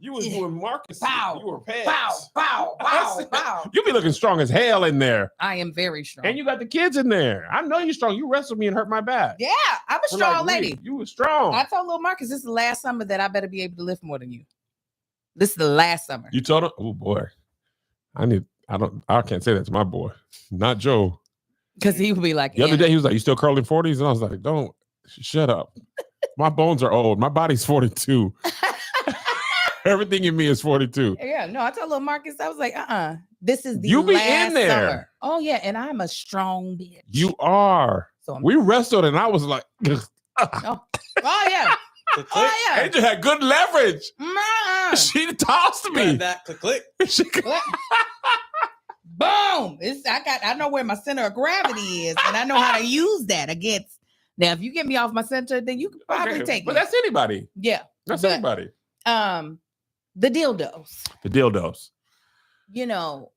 You was doing Marcus. Pow. You were pads. Pow. You be looking strong as hell in there. I am very strong. And you got the kids in there. I know you're strong. You wrestled me and hurt my back. Yeah, I'm a strong lady. You were strong. I told little Marcus, this is the last summer that I better be able to lift more than you. This is the last summer. You told him? Oh boy. I can't say that to my boy. Not Joe. Because he would be like, the other day he was like, you still curling 40s? And I was like, don't, shut up. My bones are old. My body's 42. Everything in me is 42. Yeah, no, I told little Marcus, I was like, this is the you be last in there. Summer. Oh, yeah, and I'm a strong bitch. You are. So we wrestled and I was like, oh yeah. Oh, yeah. Angel had good leverage. She tossed me. That click. Boom. I know where my center of gravity is, and I know how to use that against. Now, if you get me off my center, then you can probably take but me. That's anybody. Yeah. That's anybody. The dildos. The dildos. You know,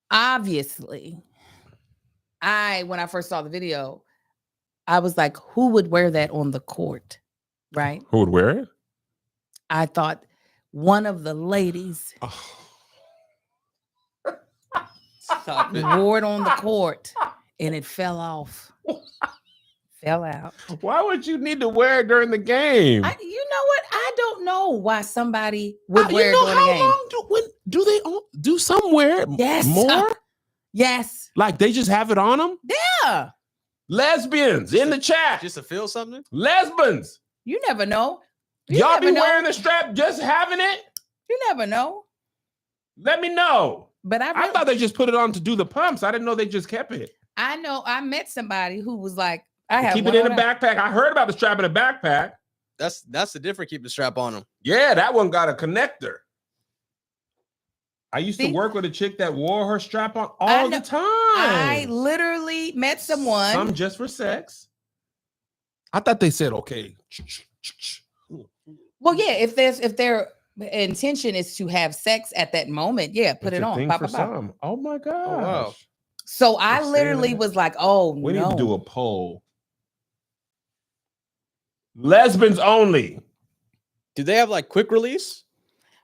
obviously, when I first saw the video, I was like, who would wear that on the court? Right? Who would wear it? I thought one of the ladies wore it on the court and it fell off. Fell out. Why would you need to wear it during the game? You know what? I don't know why somebody would wear it during the game. Do they do some wear it more? Yes. Like they just have it on them? Yeah. Lesbians in the chat. Just to feel something? Lesbians. You never know. Y'all be wearing the strap, just having it? You never know. Let me know. But I thought they just put it on to do the pumps. I didn't know they just kept it. I know. I met somebody who was like, I have keep it in a backpack. I heard about the strap in a backpack. That's the difference. Keep the strap on them. Yeah, that one got a connector. I used to work with a chick that wore her strap on all the time. I literally met someone. Some just for sex. I thought they said, okay. Well, yeah, if their intention is to have sex at that moment, yeah, put it on. Pop. Oh my gosh. Oh, wow. So I literally was like, oh, we need to do a poll. Lesbians only. Do they have like quick release?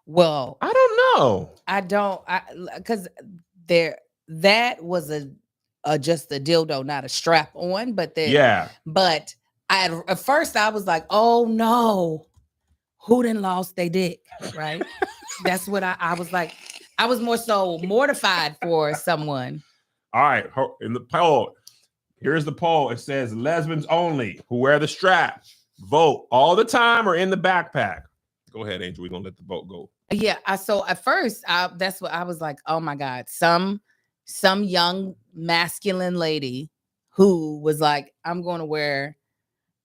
Well, I don't know. I don't, because that was just a dildo, not a strap on, but But at first I was like, oh no, who done lost their dick, right? That's what I was like. I was more so mortified for someone. All right, in the poll, here's the poll. It says lesbians only who wear the strap. Vote all the time or in the backpack. Go ahead, Angel. We're gonna let the vote go. Yeah. So at first, that's what I was like. Oh my God, some young masculine lady who was like, I'm going to wear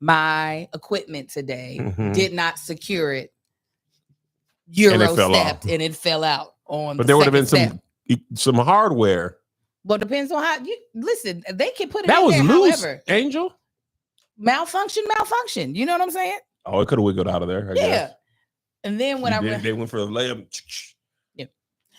my equipment today. Mm-hmm. Did not secure it. Euro stepped and it fell out on. But there would have been some hardware. Well, depends on how you listen. They can put it that in was there, loose, however. Angel. Malfunction. You know what I'm saying? Oh, it could have wiggled out of there. I guess. And then when they went for the layup. Yeah.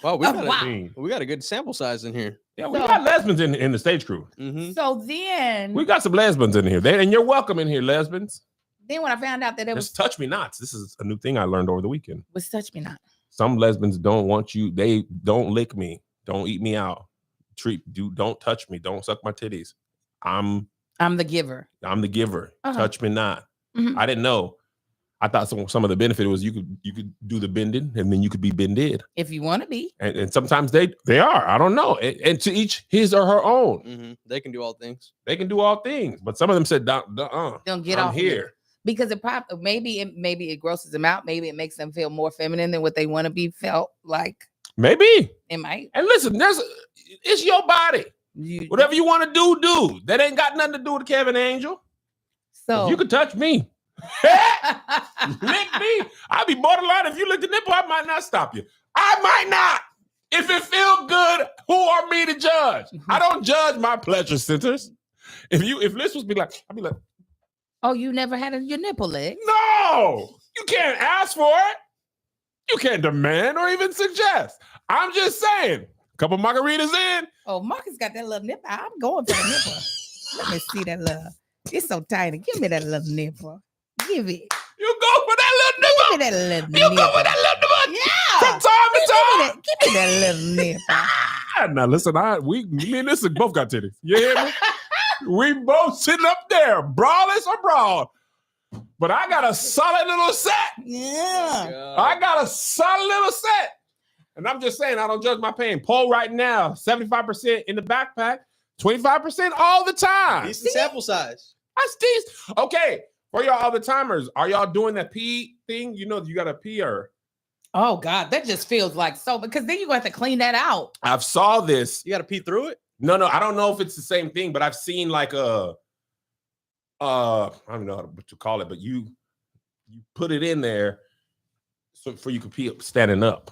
Wow, wow. we got a good sample size in here. Yeah, we So- got lesbians in the stage crew. Mm-hmm. So then, We got some lesbians in here. And you're welcome in here, lesbians. when I found out that it was Just touch me nots. This is a new thing I learned over the weekend. touch me not. Some lesbians don't want you. They don't lick me. Don't eat me out. Don't touch me. Don't suck my titties. I'm the giver. the giver. Uh-huh. Touch me not. Mhm. I didn't know. I thought some of the benefit was you could do the bending and then you could be bended. If you want to be. And sometimes they are. I don't know. And to each his or her own. Mm-hmm. They can do all things. They can do all things. But some of them said, Don't get I'm off of here. Because maybe it grosses them out. Maybe it makes them feel more feminine than what they want to be felt like. Maybe. It might. And listen, it's your body. Whatever you want to do. That ain't got nothing to do with Kevin Angel. So If you could touch me. Lick me. I'd be borderline. If you lick the nipple, I might not stop you. I might not. If it feel good, who are me to judge? I don't judge my pleasure centers. If this was be like, I'd be like, oh, you never had your nipple licked? no, you can't ask for it. You can't demand or even suggest. I'm just saying, a couple margaritas in. Oh, Marcus got that little nipple. I'm going for the nipple. Let me see that love. It's so tiny. Give me that little nipple. Give it. You go for that little nipple. Give me that little You nipple. go for that little nipple. Yeah. From time to time. Give me that little nipple. Now listen, me and this both got titties. You hear me? We both sitting up there, braless or broad. But I got a solid little set. Yeah. I got a solid little set. And I'm just saying, I don't judge my pain. Poll right now, 75% in the backpack, 25% all the time. Decent sample size. That's decent. Okay, for y'all other timers, are y'all doing that pee thing? You know, you got to pee or... Oh, God. That just feels like so, because then you're going to have to clean that out. I've saw this. You got to pee through it? No, I don't know if it's the same thing, but I've seen like I don't know what to call it, but you put it in there so for you could pee standing up.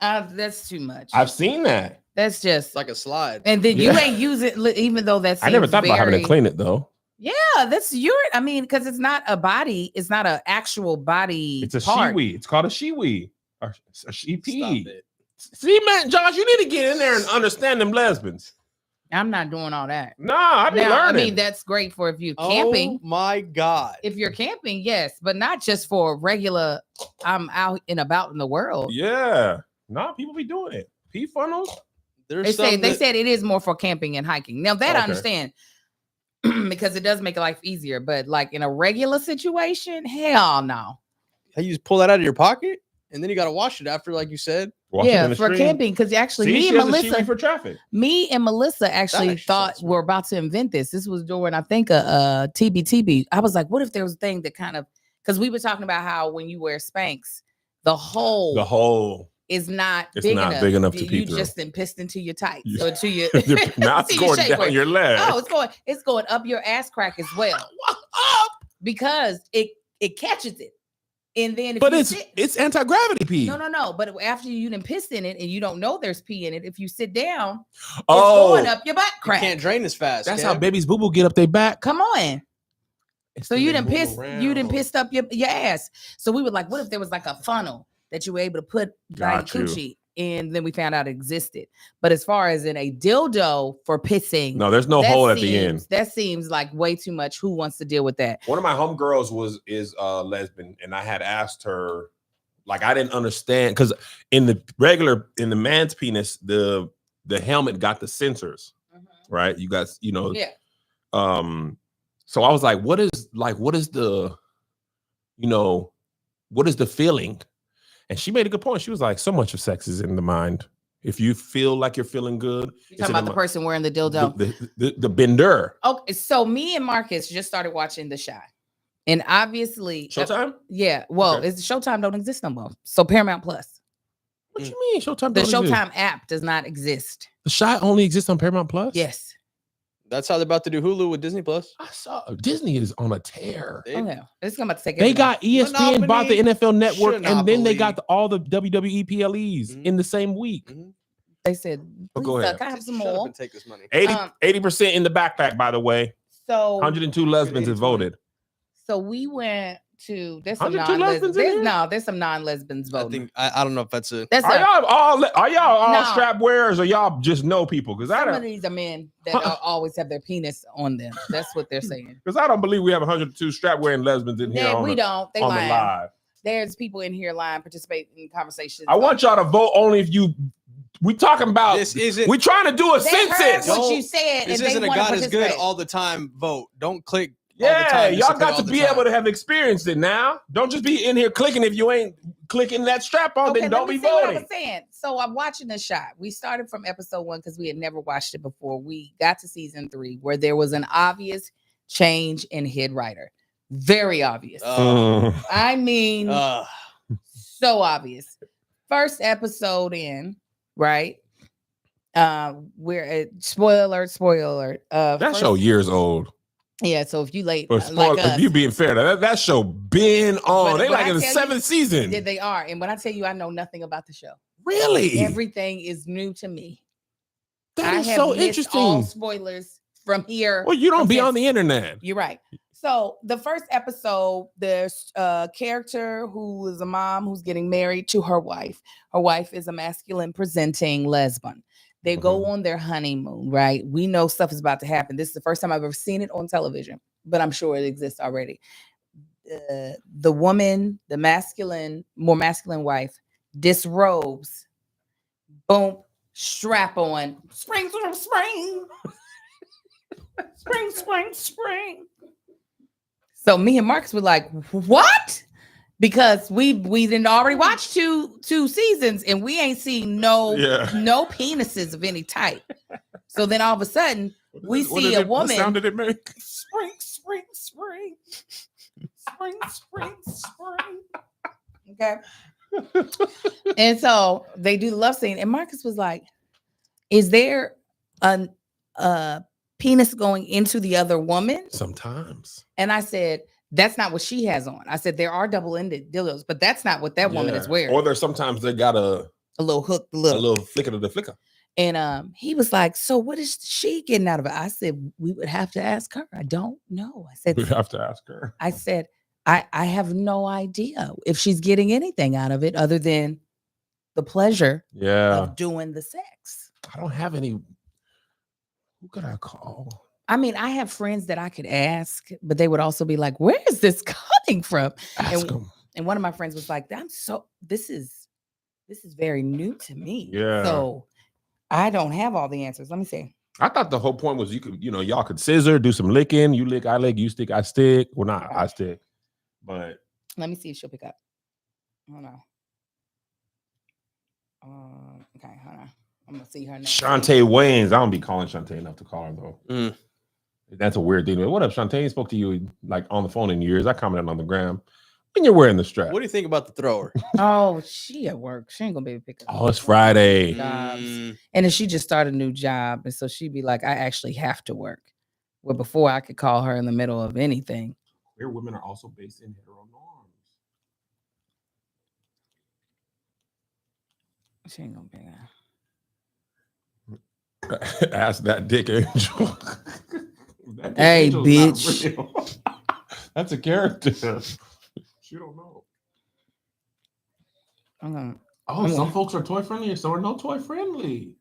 That's too much. I've seen that. That's just It's like a slide. and then you ain't use it, even though that's I never thought about having to clean it though. Yeah, that's your. I mean, because it's not a body. It's not an actual body. It's a part. shiwi. It's called a shiwi or a Stop sheepee. it. See, man, Josh, you need to get in there and understand them lesbians. I'm not doing all that. Nah, I be Now, learning. I mean, that's great for if you're camping. Oh my God. If you're camping, yes, but not just for regular. I'm out and about in the world. yeah. Nah, people be doing it. Pee funnels. There's They said it is more for camping and hiking. Now that I Okay. understand because it does make life easier. But like in a regular situation, hell no. How you just pull that out of your pocket and then you got to wash it after, like you said. Wash it in Yeah, the for stream. camping because actually See, me she and has a Melissa. shiwi for traffic. Me and Melissa actually actually thought sounds we're about to invent this. This was during, I think, a TBTB. I was like, what if there was a thing that kind of, because we were talking about how when you wear Spanx, the hole is not It's big not enough. big enough to pee You through. just then pissed into your tights You- or to your now it's to going shapewear. down your leg. Oh, it's going up your ass crack as well because it catches it, and then if But you it's sit, it's anti-gravity pee. no. But after you done pissed in it and you don't know there's pee in it, if you sit down, it's Oh, going up your butt You crack. can't drain as fast. that's Kev. how babies boo boo get up their back. Come on. So you done move pissed, you done around. pissed up your ass. So we were like, what if there was like a funnel that you were able to put by Got you. coochie? And then we found out it existed. But as far as in a dildo for pissing, No, there's no that hole at the end. seems- That seems like way too much. Who wants to deal with that? One of my homegirls is lesbian, and I had asked her, like, I didn't understand because in the man's penis, the helmet got the sensors, right? You guys, Yeah. So I was like, what is the feeling? And she made a good point. She was like, so much of sex is in the mind. If you feel like you're feeling good, You're it's talking in about the mi- person wearing the dildo. the bender. Okay, so me and Marcus just started watching The Shy. And obviously, Showtime? yeah, well, Okay. it's Showtime don't exist no more. So Paramount Plus. What you mean? Showtime? The don't exist? Showtime app does not exist. The Shy only exists on Paramount Plus? Yes. That's how they're about to do Hulu with Disney Plus. I saw Disney is on a tear. They- Okay. It's gonna take They everything. got ESPN bought the Monopoly. NFL network, and then they Shinopoly. got all the WWE PLEs Mhm. in the same week. Mhm. They said, Oh, please, go ahead. can I have Just some shut up more? and take this money. 80% in the backpack, by the way. So 102 lesbians have 80-20. voted. So we went 102. There's some 102 lesbians in here? there's some non-lesbians I voting. think I don't know if that's a. That's Are y'all all No. strap wearers or y'all just know people? Because some of these are men that always have their penis on them. That's what they're saying. I don't believe we have 102 strap wearing lesbians in here We don't. They on the lying. live. There's people in here lying, participating in conversations. I want y'all to vote only if you. We talking about This isn't. we trying to do a They heard census. what you said, This and isn't they a want to God is good participate. all the time vote. Don't click. all the Yeah, time just y'all click got all to the be time. able to have experienced it now. Don't just be in here clicking if you ain't clicking that strap on, then don't let me be say what I voting. was saying. So I'm watching the shot. We started from episode 1 because we had never watched it before. We got to season 3 where there was an obvious change in head writer. Very obvious. I mean, so obvious. First episode in, right? We're at spoiler alert. That show years old. Yeah, so if you late, But like us, if you being fair, that show been on. They when like I in the tell 7th you- season. they are. And when I tell you, I know nothing about the show. Really? Everything is new to me. That is I have so missed interesting. all spoilers from here. Well, you don't from be since- on the internet. You're right. So the first episode, there's a character who is a mom who's getting married to her wife. Her wife is a masculine presenting lesbian. They go on their honeymoon, right? We know stuff is about to happen. This is the first time I've ever seen it on television, but I'm sure it exists already. The woman, the more masculine wife, disrobes. Boom, strap on. Spring. Spring. So me and Marcus were like, what? Because we didn't already watch two seasons and we ain't seen no penises of any type. So then all of a sudden we see a woman. What sound did it make? Spring. Okay. And so they do the love scene, and Marcus was like, "Is there a penis going into the other woman?" Sometimes. And I said, "That's not what she has on." I said, "There are double-ended dildos, but that's not what that woman is wearing." Or there's sometimes they got a little hook, a little flicker to the flicker. And he was like, "So what is she getting out of it?" I said, "We would have to ask her. I don't know." I said, We have to ask her. I said, I have no idea if she's getting anything out of it other than the pleasure of doing the sex. I don't have any. Who could I call? I mean, I have friends that I could ask, but they would also be like, "Where is this coming from?" Ask them. And one of my friends was like, this is very new to me. Yeah. So I don't have all the answers. Let me see. I thought the whole point was y'all could scissor, do some licking. You lick, I lick, you stick, I stick. Well, not I stick, but let me see if she'll pick up. Hold on. Okay, hold on. I'm gonna see her next. Shantae Wayans. I don't be calling Shantae enough to call her though. That's a weird thing. What up, Shantae? I ain't spoke to you like on the phone in years. I commented on the gram. When you're wearing the strap. What do you think about the thrower? Oh, she at work. She ain't gonna be able to pick up. Oh, it's Friday. Jobs. And then she just started a new job. And so she'd be like, I actually have to work. Well, before I could call her in the middle of anything. Queer women are also based in hetero norms. She ain't gonna be there. Ask that dick angel. That dick Hey, angel's bitch. not real. That's a character. She don't know. Some folks are toy friendly and some are no toy friendly.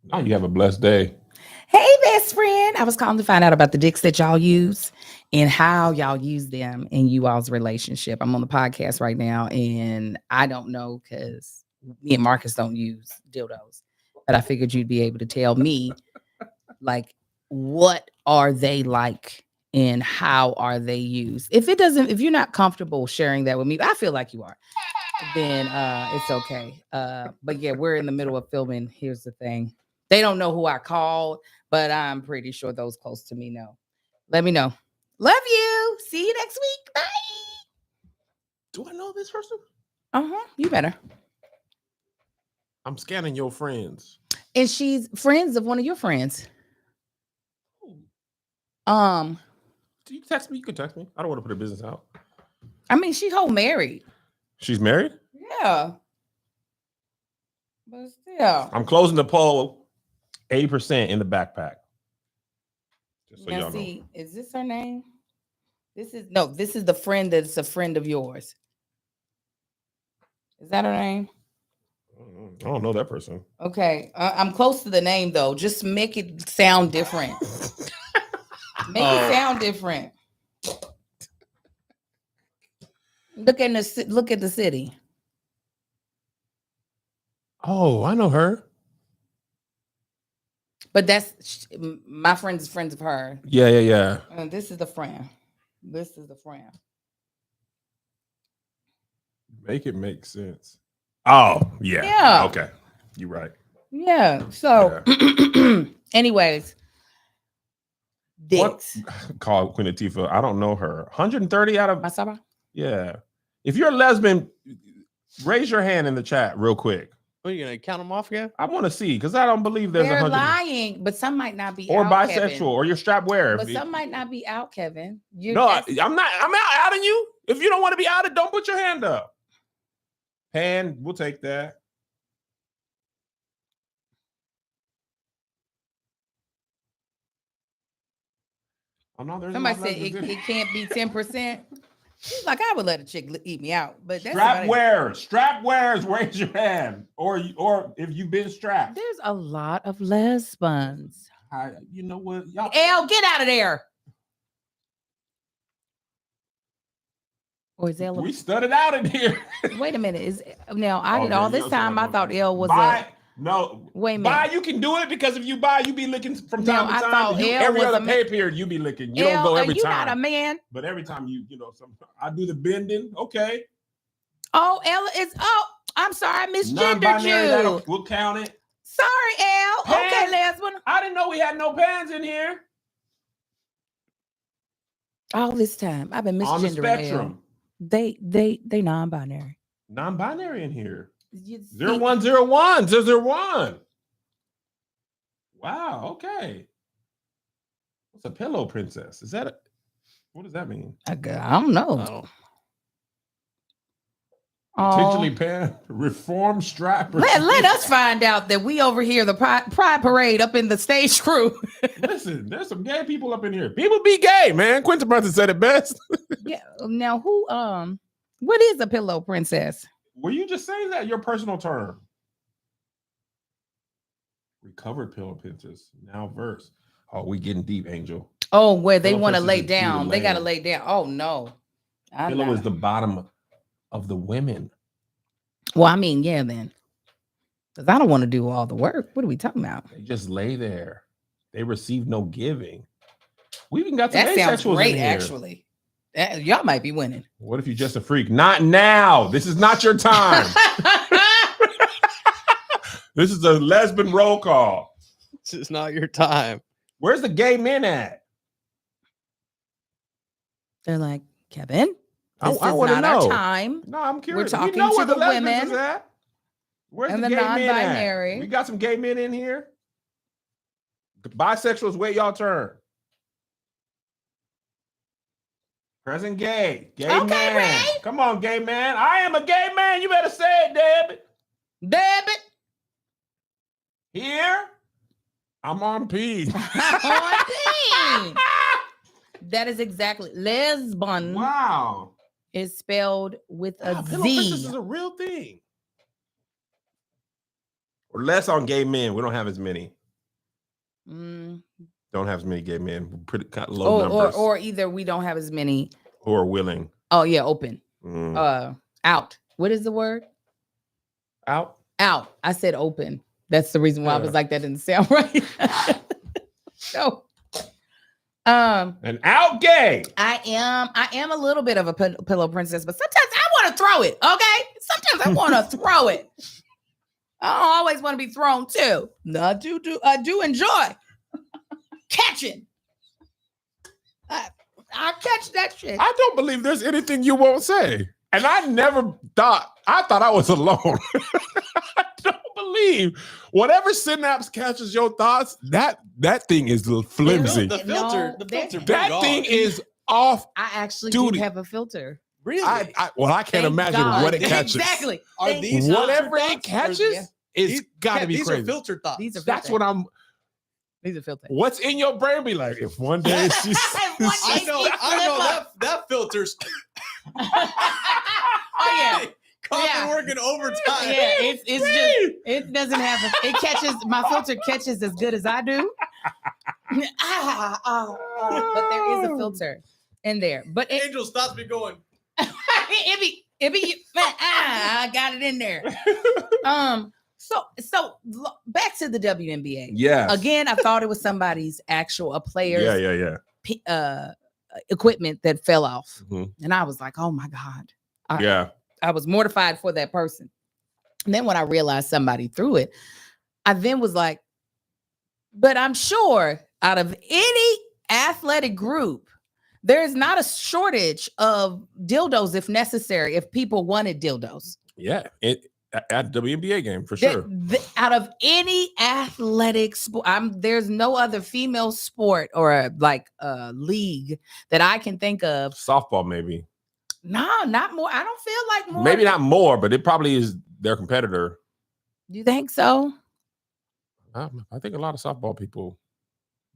Now you have a blessed day. Hey, best friend. I was calling to find out about the dicks that y'all use and how y'all use them in you all's relationship. I'm on the podcast right now and I don't know because me and Marcus don't use dildos, but I figured you'd be able to tell me like what are they like and how are they used. If you're not comfortable sharing that with me, I feel like you are, then it's okay. But yeah, we're in the middle of filming. Here's the thing. They don't know who I called, but I'm pretty sure those close to me know. Let me know. Love you. See you next week. Bye. Do I know this person? You better. I'm scanning your friends. And she's friends of one of your friends. Do you text me? You can text me. I don't want to put her business out. I mean, she whole married. She's married? Yeah. But still. I'm closing the poll. 80% in the backpack. Just so Now, y'all see, is this her name? This is the friend that's a friend of yours. Is that her name? know. I don't know that person. Okay, I'm close to the name though. Just make it sound different. Make it sound different. Look at the city. Oh, I know her. But that's my friend's friends of her. Yeah. And this is the friend. This is the friend. Make it make sense. Oh, yeah. Yeah. Okay. You're right. Yeah. So, anyways, dicks. Call Queen Latifah. I don't know her. 130 out of Masaba? Yeah. If you're a lesbian, raise your hand in the chat real quick. What are you gonna count them off again? I want to see because I don't believe there's They're 100 lying, but some might not be or out, bisexual Kevin. or you're strap wearer. But some might not be out, Kevin. I'm not outing you. If you don't want to be outed, don't put your hand up. Hand, we'll take that. Oh no, there's Somebody said it can't be 10%. She's like, I would let a chick eat me out, but that's strap wearers, raise your hand, or if you've been strapped. There's a lot of lesbians. You know what, y'all? Elle, get out of there. Or is Elle? We studied out in here. Wait a minute. All this time I thought Elle was No. Wait a minute. Buy, you can do it because if you buy, you be licking from time to time. I thought Every other pay period, you be licking. You don't go every time. You're not a man. But every time I do the bending. Okay. Oh, Ella is. Oh, I'm sorry, I misgendered you. We'll count it. Sorry, Elle. Pans. Okay, lesbian. I didn't know we had no pans in here. All this time I've been misgendering. On the spectrum. They non-binary. Non-binary in here. 0101 001. Wow. Okay. What's a pillow princess? What does that mean? I don't know. Potentially pan reform strap. Let us find out that we over here the pride parade up in the stage crew. Listen, there's some gay people up in here. People be gay, man. Quentin Brunson said it best. Yeah. Now what is a pillow princess? Were you just saying that your personal term? Recovered pillow princess. Now verse. Oh, we getting deep, Angel. Oh, where they want to lay down. They got to lay down. Oh no. Pillow is the bottom of the women. Well, I mean, yeah, then. Because I don't want to do all the work. What are we talking about? They just lay there. They receive no giving. We even got some that sounds asexuals great, in here. Actually. Y'all might be winning. What if you're just a freak? Not now. This is not your time. This is a lesbian roll call. This is not your time. Where's the gay men at? They're like, Kevin, I this is want to not know. our time. No, I'm curious. We're talking we know to where the lesbians women is at. Where's and the the gay men non-binary. at? We got some gay men in here. The bisexuals, wait y'all turn. Present gay. Gay man. Ray. Come on, gay man. I am a gay man. You better say it, Debbie. Here, I'm on P. That is exactly. Lesbian. Wow. Is spelled with a Z. This is a real thing. Or less on gay men. We don't have as many. Don't have as many gay men. We're pretty low numbers. Or either we don't have as many who are willing. Oh yeah, open. Out. What is the word? Out. I said open. That's the reason why I was like, that didn't sound right. So, an out gay. I am a little bit of a pillow princess, but sometimes I want to throw it. Okay, sometimes I want to throw it. I don't always want to be thrown too. No, I do enjoy catching. I catch that shit. I don't believe there's anything you won't say. And I thought I was alone. I don't believe whatever synapse catches your thoughts, that thing is flimsy. The filter. That thing is off. I actually do have a filter. Really? I can't imagine what it catches. Exactly. Are these whatever it catches? It's got to be these crazy. These are filter thoughts. That's what I'm. He's a filter. What's in your brain? Be like, if one day she's I know that filters. Oh yeah. Coffee working overtime. Yeah, it's just it doesn't have it catches my filter catches as good as I do. But there is a filter in there. But Angel stops me going. it be I got it in there. So back to the WNBA. yeah. Again, I thought it was somebody's a player's equipment that fell off. Mhm. And I was like, oh my God. Yeah. I was mortified for that person. And then when I realized somebody threw it, I then was like, but I'm sure out of any athletic group, there's not a shortage of dildos if necessary, if people wanted dildos. Yeah. At the WNBA game for sure. Out of any athletic sport, there's no other female sport or a league that I can think of. Softball, maybe. No, not more. I don't feel like more. Maybe not more, but it probably is their competitor. You think so? I think a lot of softball people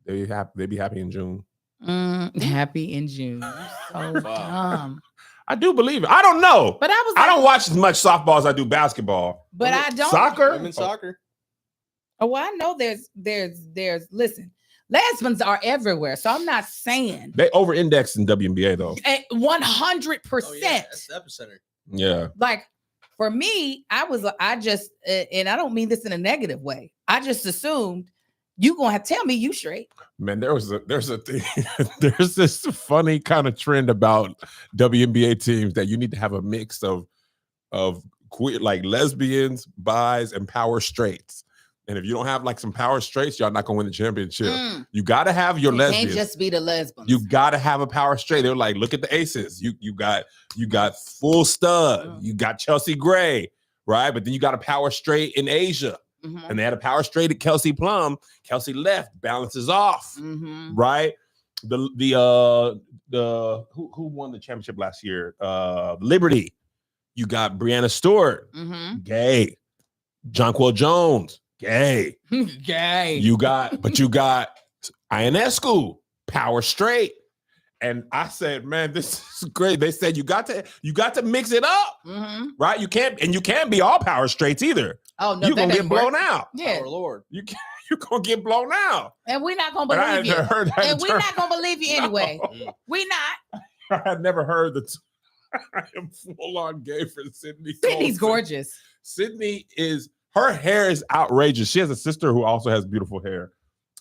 they be happy in June. Happy in June. So dumb. I do believe it. I don't know, But I was. I don't watch as much softball as I do basketball. But I don't. Soccer. Women's soccer. Oh, well, I know there's. Listen, lesbians are everywhere, so I'm not saying They over-index in WNBA though. 100%. Oh, yeah, that's the epicenter. Yeah. Like for me, I just, and I don't mean this in a negative way. I just assumed you gonna have to tell me you straight. Man, there's a thing. There's this funny kind of trend about WNBA teams that you need to have a mix of queer, like lesbians, bis, and power straights. And if you don't have like some power straights, y'all not gonna win the championship. You got to have your lesbians. Can't just be the lesbians. You got to have a power straight. They're like, look at the aces. You got full stud. You got Chelsea Gray, right? But then you got a power straight in Asia. And they had a power straight at Kelsey Plum. Kelsey left, balances off, right? The who won the championship last year? Liberty. You got Brianna Stewart, gay. Jonquel Jones, gay. Gay. You got Ionescu, power straight. And I said, man, this is great. They said you got to mix it up, right? You can't be all power straights either. Oh no, you're gonna get blown out. Yeah, oh, Lord, you're gonna get blown out. And we're not gonna believe you. And we're not gonna believe you anyway. No. We not. I had never heard that. I am full on gay for Sydney. Sydney's gorgeous. Sydney her hair is outrageous. She has a sister who also has beautiful hair.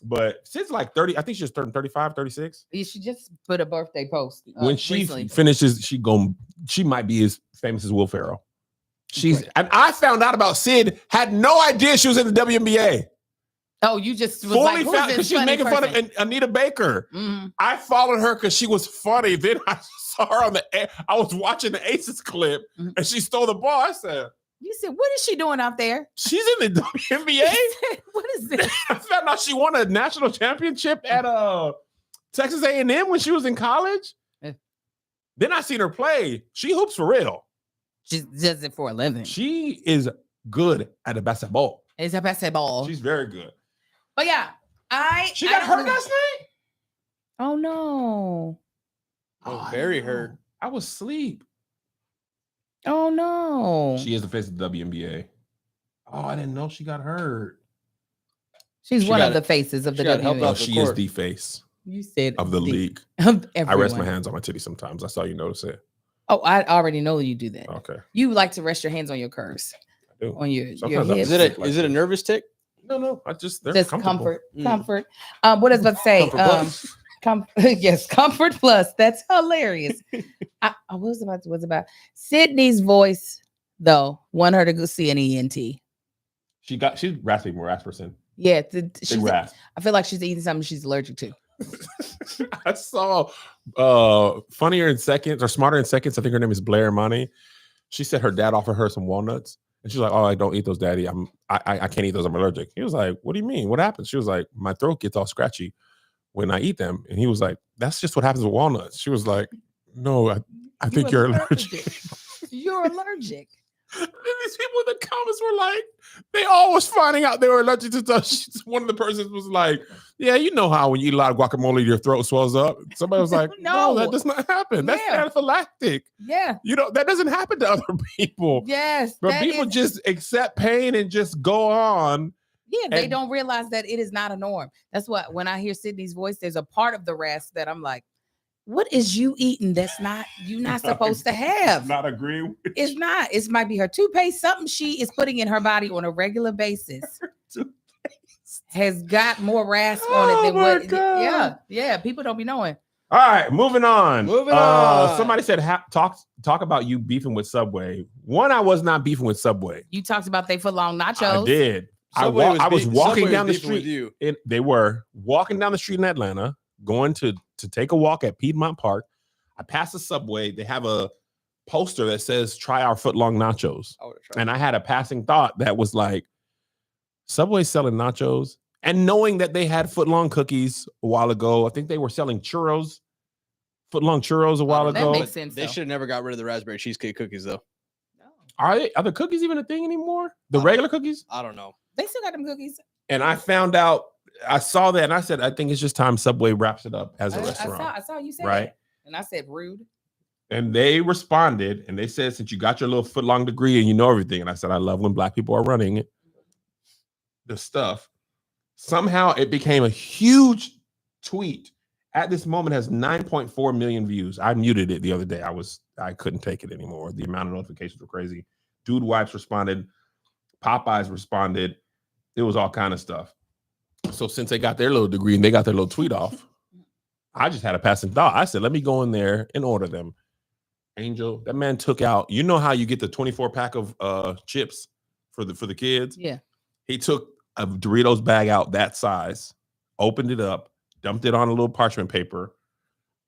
But Sid's like 30, I think she's turning 35, 36. She just put a birthday post. When she recently. finishes, she might be as famous as Will Ferrell. And I found out about Sid, had no idea she was in the WNBA. Oh, you just was fully like, found because she's making fun of Anita Baker. I followed her because she was funny. Then I saw her I was watching the Aces clip and she stole the ball. I said, you said, what is she doing out there? She's in the WNBA. What is this? I found out she won a national championship at Texas A&M when she was in college. Then I seen her play. She hoops for real. She does it for a living. She is good at the basketball. It's a basketball. She's very good. But yeah, she got hurt last night. Oh no! Oh, very hurt. I was asleep. Oh no! She is the face of the WNBA. Oh, I didn't know she got hurt. She's one of the faces of the WNBA. No, she is the face. You said of the league. I rest my hands on my titty sometimes. I saw you notice it. Oh, I already know you do that. Okay. You like to rest your hands on your curves. I do. On your hips. Is it a nervous tick? No. I just comfort. Comfort. What I was about to say. Yes, Comfort Plus. That's hilarious. I was about Sydney's voice though. Want her to go see an ENT. She's raspy, more Rasmussen. Yeah, I feel like she's eating something she's allergic to. I saw Funnier in Seconds or Smarter in Seconds. I think her name is Blair Money. She said her dad offered her some walnuts. And she's like, oh, I don't eat those, Daddy. I can't eat those. I'm allergic. He was like, what do you mean? What happened? She was like, my throat gets all scratchy when I eat them. And he was like, that's just what happens with walnuts. She was like, no, I think you're allergic. You're allergic. These people in the comments were like, they all was finding out they were allergic to touch. One of the persons was like, yeah, you know how when you eat a lot of guacamole, your throat swells up. Somebody was like, no, that does not happen. That's Yeah. anaphylactic. Yeah. You know, that doesn't happen to other people. Yes. But people just accept pain and just go on. Yeah, they and- don't realize that it is not a norm. That's what when I hear Sydney's voice, there's a part of the rest that I'm like, what is you eating that's not you're not supposed to have? Not agree with It's not. It might be her toothpaste, something she is putting in her body on a regular basis. Has got more rasp on it than my what. God. Yeah. People don't be knowing. All right, moving on. Moving on. Somebody said talk about you beefing with Subway. One, I was not beefing with Subway. You talked about they foot long nachos. I did. I was walking down the street. They were walking down the street in Atlanta, going to take a walk at Piedmont Park. I passed the Subway. They have a poster that says "Try our foot long nachos," and I had a passing thought that was like, Subway selling nachos, and knowing that they had foot long cookies a while ago. I think they were selling churros, foot long churros a while that ago. makes sense. They should have never got rid of the raspberry cheesecake cookies, though. Are the cookies even a thing anymore? The regular cookies? I don't know. They still got them cookies. And I found out, I saw that, and I said, I think it's just time Subway wraps it up as a restaurant. I saw you say right? that. And I said rude. And they responded, and they said, since you got your little foot long degree and you know everything, and I said, I love when Black people are running the stuff. Somehow it became a huge tweet. At this moment has 9.4 million views. I muted it the other day. I couldn't take it anymore. The amount of notifications were crazy. Dude Wipes responded. Popeyes responded. It was all kind of stuff. So since they got their little degree and they got their little tweet off, I just had a passing thought. I said, let me go in there and order them. Angel, that man took out, you know how you get the 24 pack of chips for the kids? Yeah. He took a Doritos bag out that size, opened it up, dumped it on a little parchment paper,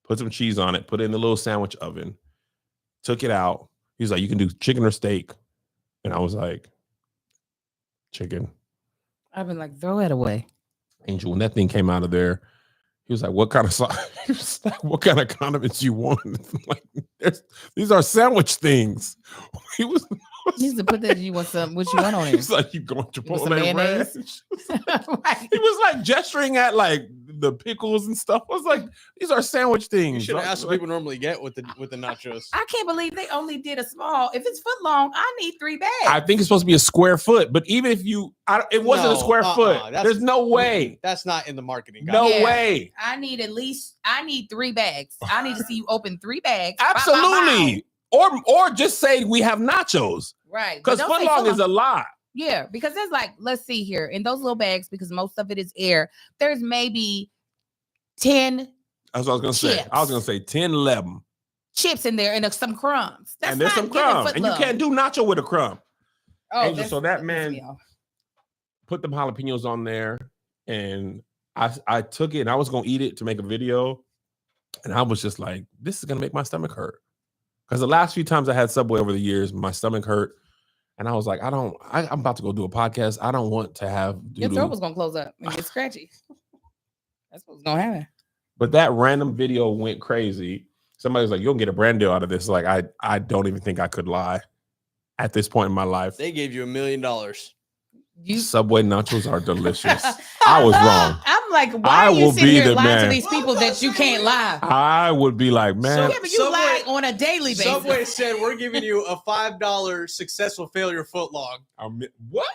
put some cheese on it, put it in the little sandwich oven, took it out. He was like, you can do chicken or steak. And I was like, chicken. I've been like, throw it away. Angel, when that thing came out of there, he was like, what kind of sauce? He was like, what kind of condiments you want? Like, these are sandwich things. He was He used to put that. You want some? What you want on it? It's like you going Chipotle some mayonnaise? ranch. He was like gesturing at like the pickles and stuff. I was like, these are sandwich things. You should have I was asked what like, people normally get with the nachos. I can't believe they only did a small. If it's foot long, I need 3 bags. I think it's supposed to be a square foot, but even if it wasn't a No, square foot. There's no way. That's not in the marketing. No guide. Yeah. way. I need 3 bags. I need to see you open 3 bags. Absolutely. Or just say we have nachos. Right. Because But don't say footlong is a lot. Yeah, because there's like, let's see here. In those little bags, because most of it is air, there's maybe 10 That's what I was gonna say. Chips. I was gonna say 10, 11. chips in there and there's some crumbs. That's And there's not some giving crumbs. foot And you love. can't do nacho with a crumb. Oh, Angel, so that pisses man- me off. Put them jalapenos on there, and I took it and I was gonna eat it to make a video, and I was just like, this is gonna make my stomach hurt. Because the last few times I had Subway over the years, my stomach hurt, and I was like, I'm about to go do a podcast. I don't want to have Your doo-doo. throat was gonna close up and get scratchy. That's what's gonna happen. But that random video went crazy. Somebody was like, you'll get a brand deal out of this. Like, I don't even think I could lie at this point in my life. They gave you $1 million. Subway nachos are delicious. I was wrong. I'm like, why I are you will sitting be here the lying man. to these people that you can't lie? I would be like, man, Yeah, but you Subway- lie on a daily basis. Subway said we're giving you a $5 successful failure footlong, what?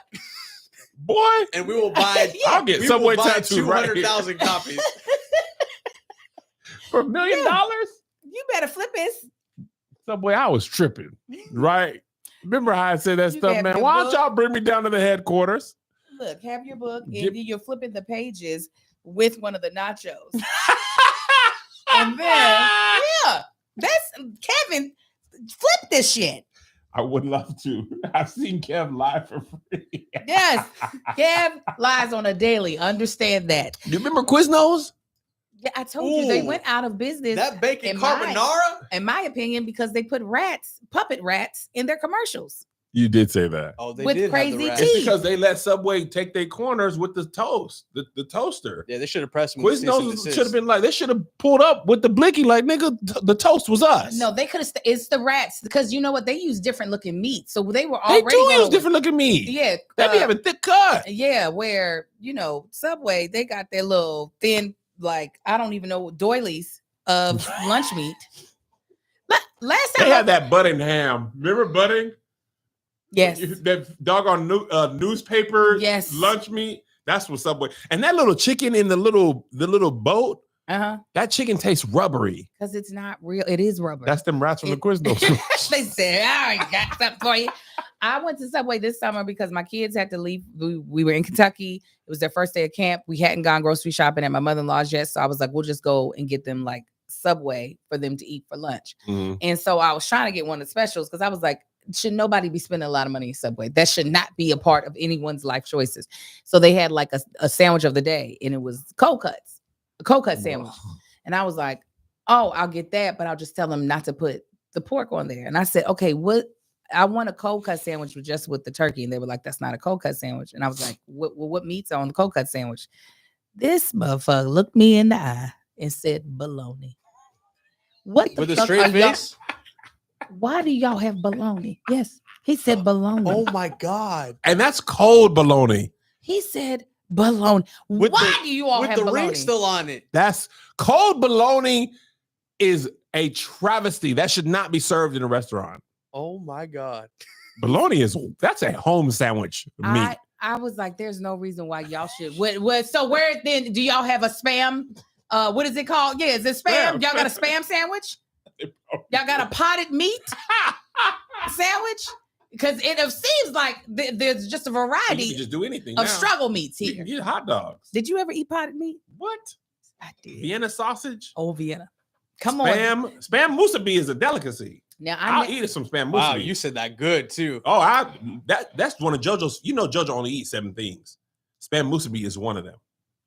Boy, and we will buy. I'll get we Subway will buy tattooed right here. 200,000 copies. For $1 million? You better flip this. Subway, I was tripping, right? Remember how I said that You stuff, have man? your Why don't book. y'all bring me down to the headquarters? Look, have your book and Give- you're flipping the pages with one of the nachos. And then, yeah, that's Kevin. Flip this shit. I would love to. I've seen Kev live for free. Yes, Kev lies on a daily. Understand that. You remember Quiznos? Yeah, I told you they Ooh. went out of business. That bacon In my- carbonara. in my opinion, because they put puppet rats in their commercials. You did say that. Oh, they With did have crazy the rats. teeth. It's because they let Subway take their corners with the toast, the toaster. Yeah, they should have pressed him. with cease and Quiznos desist. should have been like, they should have pulled up with the blicky, like, nigga, the toast was us. No, they could have. It's the rats because you know what? They use different looking meat, so they were they already. do use gonna- different looking meat. Yeah, They be having thick cut. Yeah, where Subway, they got their little thin, like I don't even know doilies of lunch meat. last They time had that budding ham. Remember budding? Yes, That doggone newspaper Yes. lunch meat. That's what Subway. And that little chicken in the little boat, that chicken tastes rubbery. because it's not real. It is rubber. That's them rats from the Quiznos. They said, I got something for you. I went to Subway this summer because my kids had to leave. We were in Kentucky. It was their first day of camp. We hadn't gone grocery shopping at my mother-in-law's yet. So I was like, we'll just go and get them like Subway for them to eat for lunch. Mhm. And so I was trying to get one of the specials because I was like, should nobody be spending a lot of money in Subway? That should not be a part of anyone's life choices. So they had like a sandwich of the day, and it was cold cuts, a cold cut sandwich. And I was like, oh, I'll get that, but I'll just tell them not to put the pork on there. And I said, okay, I want a cold cut sandwich with the turkey. And they were like, that's not a cold cut sandwich. And I was like, what meat's on the cold cut sandwich? This motherfucker looked me in the eye and said, bologna. What the With a fuck straight are y'all- face. Why do y'all have bologna? Yes, he said bologna. Oh my god! And that's cold bologna. He said bologna. With Why the- do you all With have the bologna? ring still on it. That's cold bologna is a travesty. That should not be served in a restaurant. Oh my god! Bologna that's a home sandwich meat. I was like, there's no reason why y'all should. So where then do y'all have a spam? What is it called? Yeah, is it spam? Spam. Y'all got a spam sandwich? Y'all got a potted meat sandwich? Because it seems like there's just a You variety can just do anything of now. struggle meats You can here. get hot dogs. Did you ever eat potted meat? What? I did. Vienna sausage? Oh, Vienna. Come on. Spam musubi is a delicacy. Now I'll eat some spam musubi. Wow, you said that good too. Oh, that's one of JoJo's. You know, JoJo only eats 7 things. Spam musubi is one of them.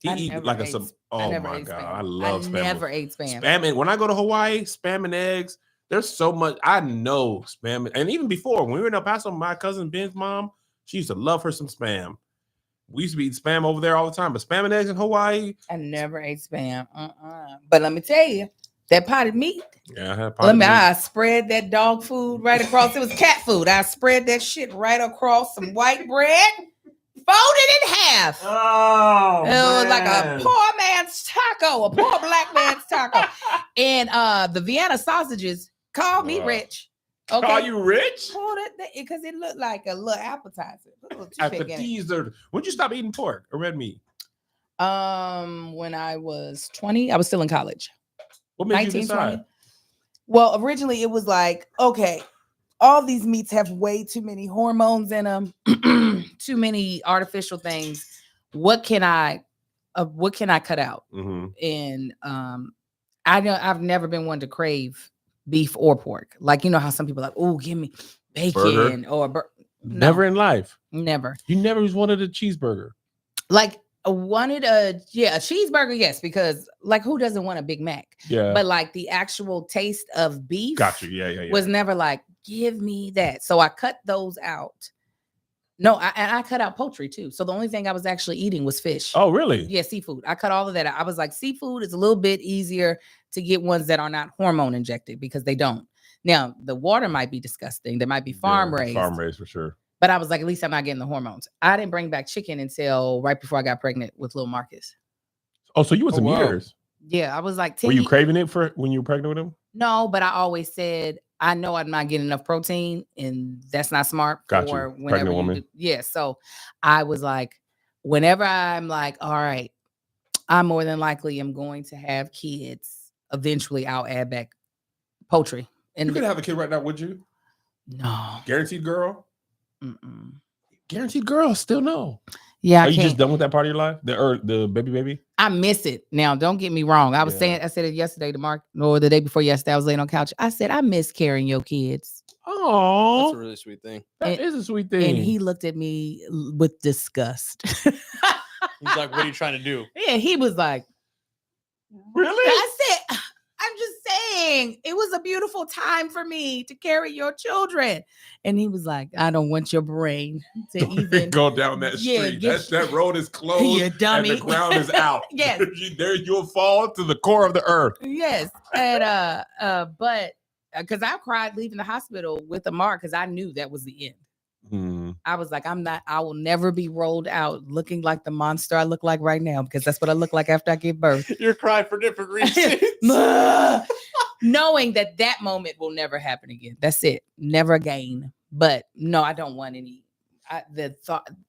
He I eat never like ate some. s- I Oh never my ate god, spam. I love spam. never ate spam. Spam and when I go to Hawaii, spam and eggs. There's so much. I know spam, and even before when we were in El Paso, my cousin Ben's mom, she used to love her some spam. We used to eat spam over there all the time, but spam and eggs in Hawaii. I never ate spam. But let me tell you, that potted meat. Yeah, I had I spread that dog food right across. It was cat food. I spread that shit right across some white bread, folded in half. Oh, It was like a poor man's taco, a poor black man's taco. And the Vienna sausages called me Wow. rich. Okay. Are you rich? Because it looked like a little appetizer. A little toothpick in it. Appetizer. When'd you stop eating pork or red meat? When I was 20, I was still in college. What made you 19, decide? 20. Well, originally it was like, okay, all these meats have way too many hormones in them, too many artificial things. What can I cut out? Mm-hmm. And I've never been one to crave beef or pork. Like, you know how some people are like, oh, give me bacon Burger? or no, Never in life. never. You never just wanted a cheeseburger. Like wanted a cheeseburger, yes, because like who doesn't want a Big Mac? Yeah. But like the actual taste of beef Got you. Yeah. was never like, give me that. So I cut those out. No, I cut out poultry too. So the only thing I was actually eating was fish. Oh, really? Yeah, seafood. I cut all of that out. I was like, seafood is a little bit easier to get ones that are not hormone injected because they don't. Now, the water might be disgusting. There might be farm raised. Farm raised for sure. But I was like, at least I'm not getting the hormones. I didn't bring back chicken until right before I got pregnant with little Marcus. Oh, so you was Oh, some wow. years. Yeah, I was like 10. Were you craving it for when you were pregnant with him? No, but I always said, I know I'm not getting enough protein, and that's not smart Got for you. whenever Pregnant you woman. do. Yeah. So I was like, whenever I'm like, all right, I more than likely am going to have kids. Eventually, I'll add back poultry. And You could have a kid right now, would you? no. Guaranteed girl? Mm-mm. Guaranteed girl, still no. Yeah, Are I you can't. just done with that part of your life? The baby? I miss it. Now, don't get me wrong. I was Yeah. saying, I said it yesterday to Mark, or the day before yesterday. I was laying on the couch. I said, I miss carrying your kids. That's a Oh, really sweet thing. that is a sweet thing. And he looked at me with disgust. He's like, "What are you trying to do?" Yeah, he was like, really? I said, I'm just crying. It was a beautiful time for me to carry your children. And he was like, I don't want your brain to Don't even go down that Yeah, street. get- That road is closed. You And dummy. the ground is out. Yes. You'll fall to the core of the earth. Yes. And but because I cried leaving the hospital with Amar because I knew that was the end. I was like, I will never be rolled out looking like the monster I look like right now, because that's what I look like after I give birth. You're crying for different reasons. Knowing that moment will never happen again. That's it. Never again. But no, I don't want any.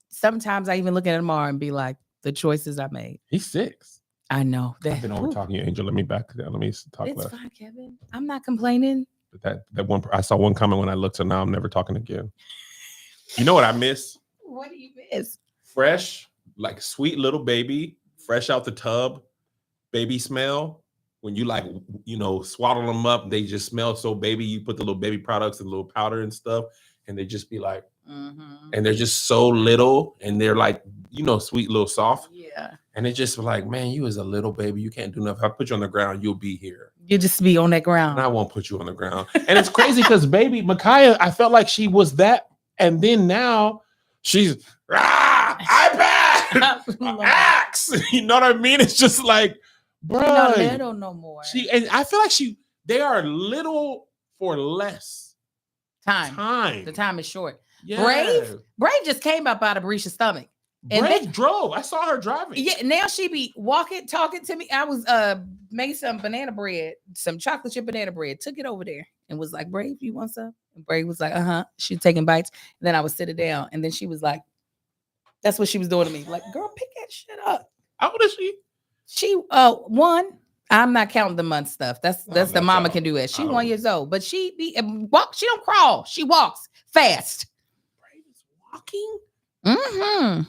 Sometimes I even look at Amar and be like, the choices I made. He's 6. I know. I've been over talking to you, Angel. Let me back down. Let me talk It's less. fine, Kevin. I'm not complaining. That one, I saw one comment when I looked, so now I'm never talking again. You know what I miss? What do you miss? Fresh, like sweet little baby, fresh out the tub, baby smell. When you like, swaddle them up, they just smell so baby. You put the little baby products and little powder and stuff, and they just be like, and they're just so little, and they're like, sweet, little soft. Yeah. And it just like, man, you as a little baby, you can't do nothing. If I put you on the ground, you'll be here. You just be on that ground. And I won't put you on the ground. And it's crazy because baby Micaiah, I felt like she was that. And then now she's iPad, axe. You know what I mean? It's just like, bro. She's not little no more. And I feel like they are little for less time. The time is short. Yeah. Brave just came up out of Barisha's stomach. And Brave drove. I saw her driving. Yeah, now she be walking, talking to me. I was made some banana bread, some chocolate chip banana bread, took it over there and was like, Brave, you want some? And Brave was like, She taking bites. And then I was sitting down, and then she was like, that's what she was doing to me. Like, girl, pick that shit up. How old is she? She 1. I'm not counting the month stuff. That's the mama can do it. She 1 year old, but she she don't crawl. She walks fast. Brave is walking. Mm-hmm.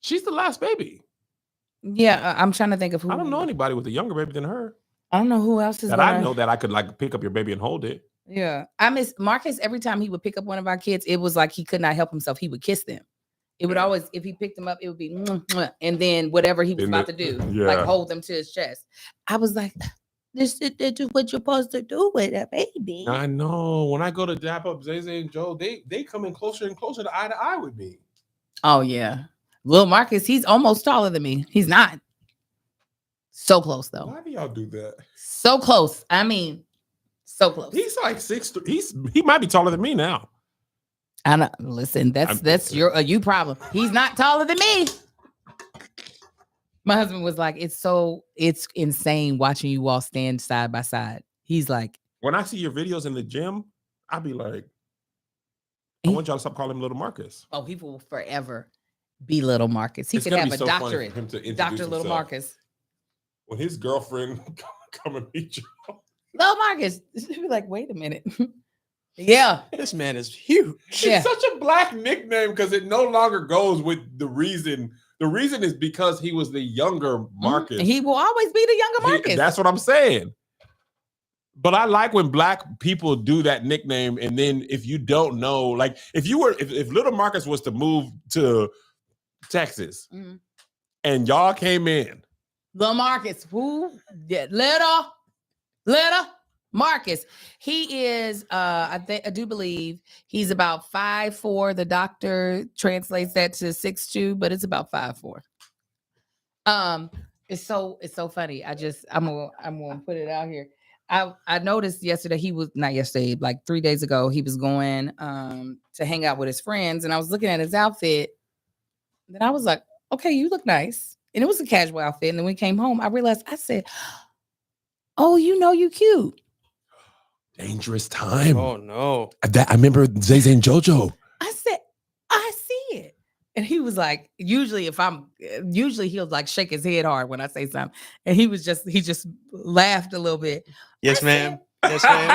She's the last baby. Yeah, I'm trying to think of who. I don't know anybody with a younger baby than her. I don't know who else is that I know that I could like pick up your baby and hold it. Yeah, I miss Marcus. Every time he would pick up one of our kids, it was like he could not help himself. He would kiss them. It would always, if he picked them up, it would be, mwah, mwah, and then whatever he was about to do, like hold them to his chest. I was like, this is what you're supposed to do with a baby. I know. When I go to dap up Zay and Joe, they come in closer and closer to eye with me. Oh yeah, Lil Marcus, he's almost taller than me. He's not. So close though. Why do y'all do that? So close. I mean, so close. He's like 6'3". He might be taller than me now. I don't listen. That's your you problem. He's not taller than me. My husband was like, it's insane watching you all stand side by side. He's like, when I see your videos in the gym, I'll be like, I want y'all to stop calling him Little Marcus. Oh, he will forever be Little Marcus. He could have a doctorate. Dr. Little Marcus. When his girlfriend come and meet you. Little Marcus. He'd be like, wait a minute. Yeah. This man is huge. Yeah. It's such a black nickname because it no longer goes with the reason. The reason is because he was the younger Marcus. He will always be the younger Marcus. That's what I'm saying. But I like when black people do that nickname, and then if you don't know, like if Little Marcus was to move to Texas and y'all came in. Little Marcus, who? Yeah, little Marcus. He is I do believe he's about 5'4". The doctor translates that to 6'2", but it's about 5'4". It's so funny. I'm gonna put it out here. I noticed yesterday like 3 days ago, he was going to hang out with his friends, and I was looking at his outfit. Then I was like, okay, you look nice. And it was a casual outfit. And then when we came home, I realized, I said, oh, you cute. Dangerous time. Oh no. I remember Zay and JoJo. I said, I see it. And he was like, usually he'll like shake his head hard when I say something. And he just laughed a little bit. Yes, ma'am. Yes, ma'am.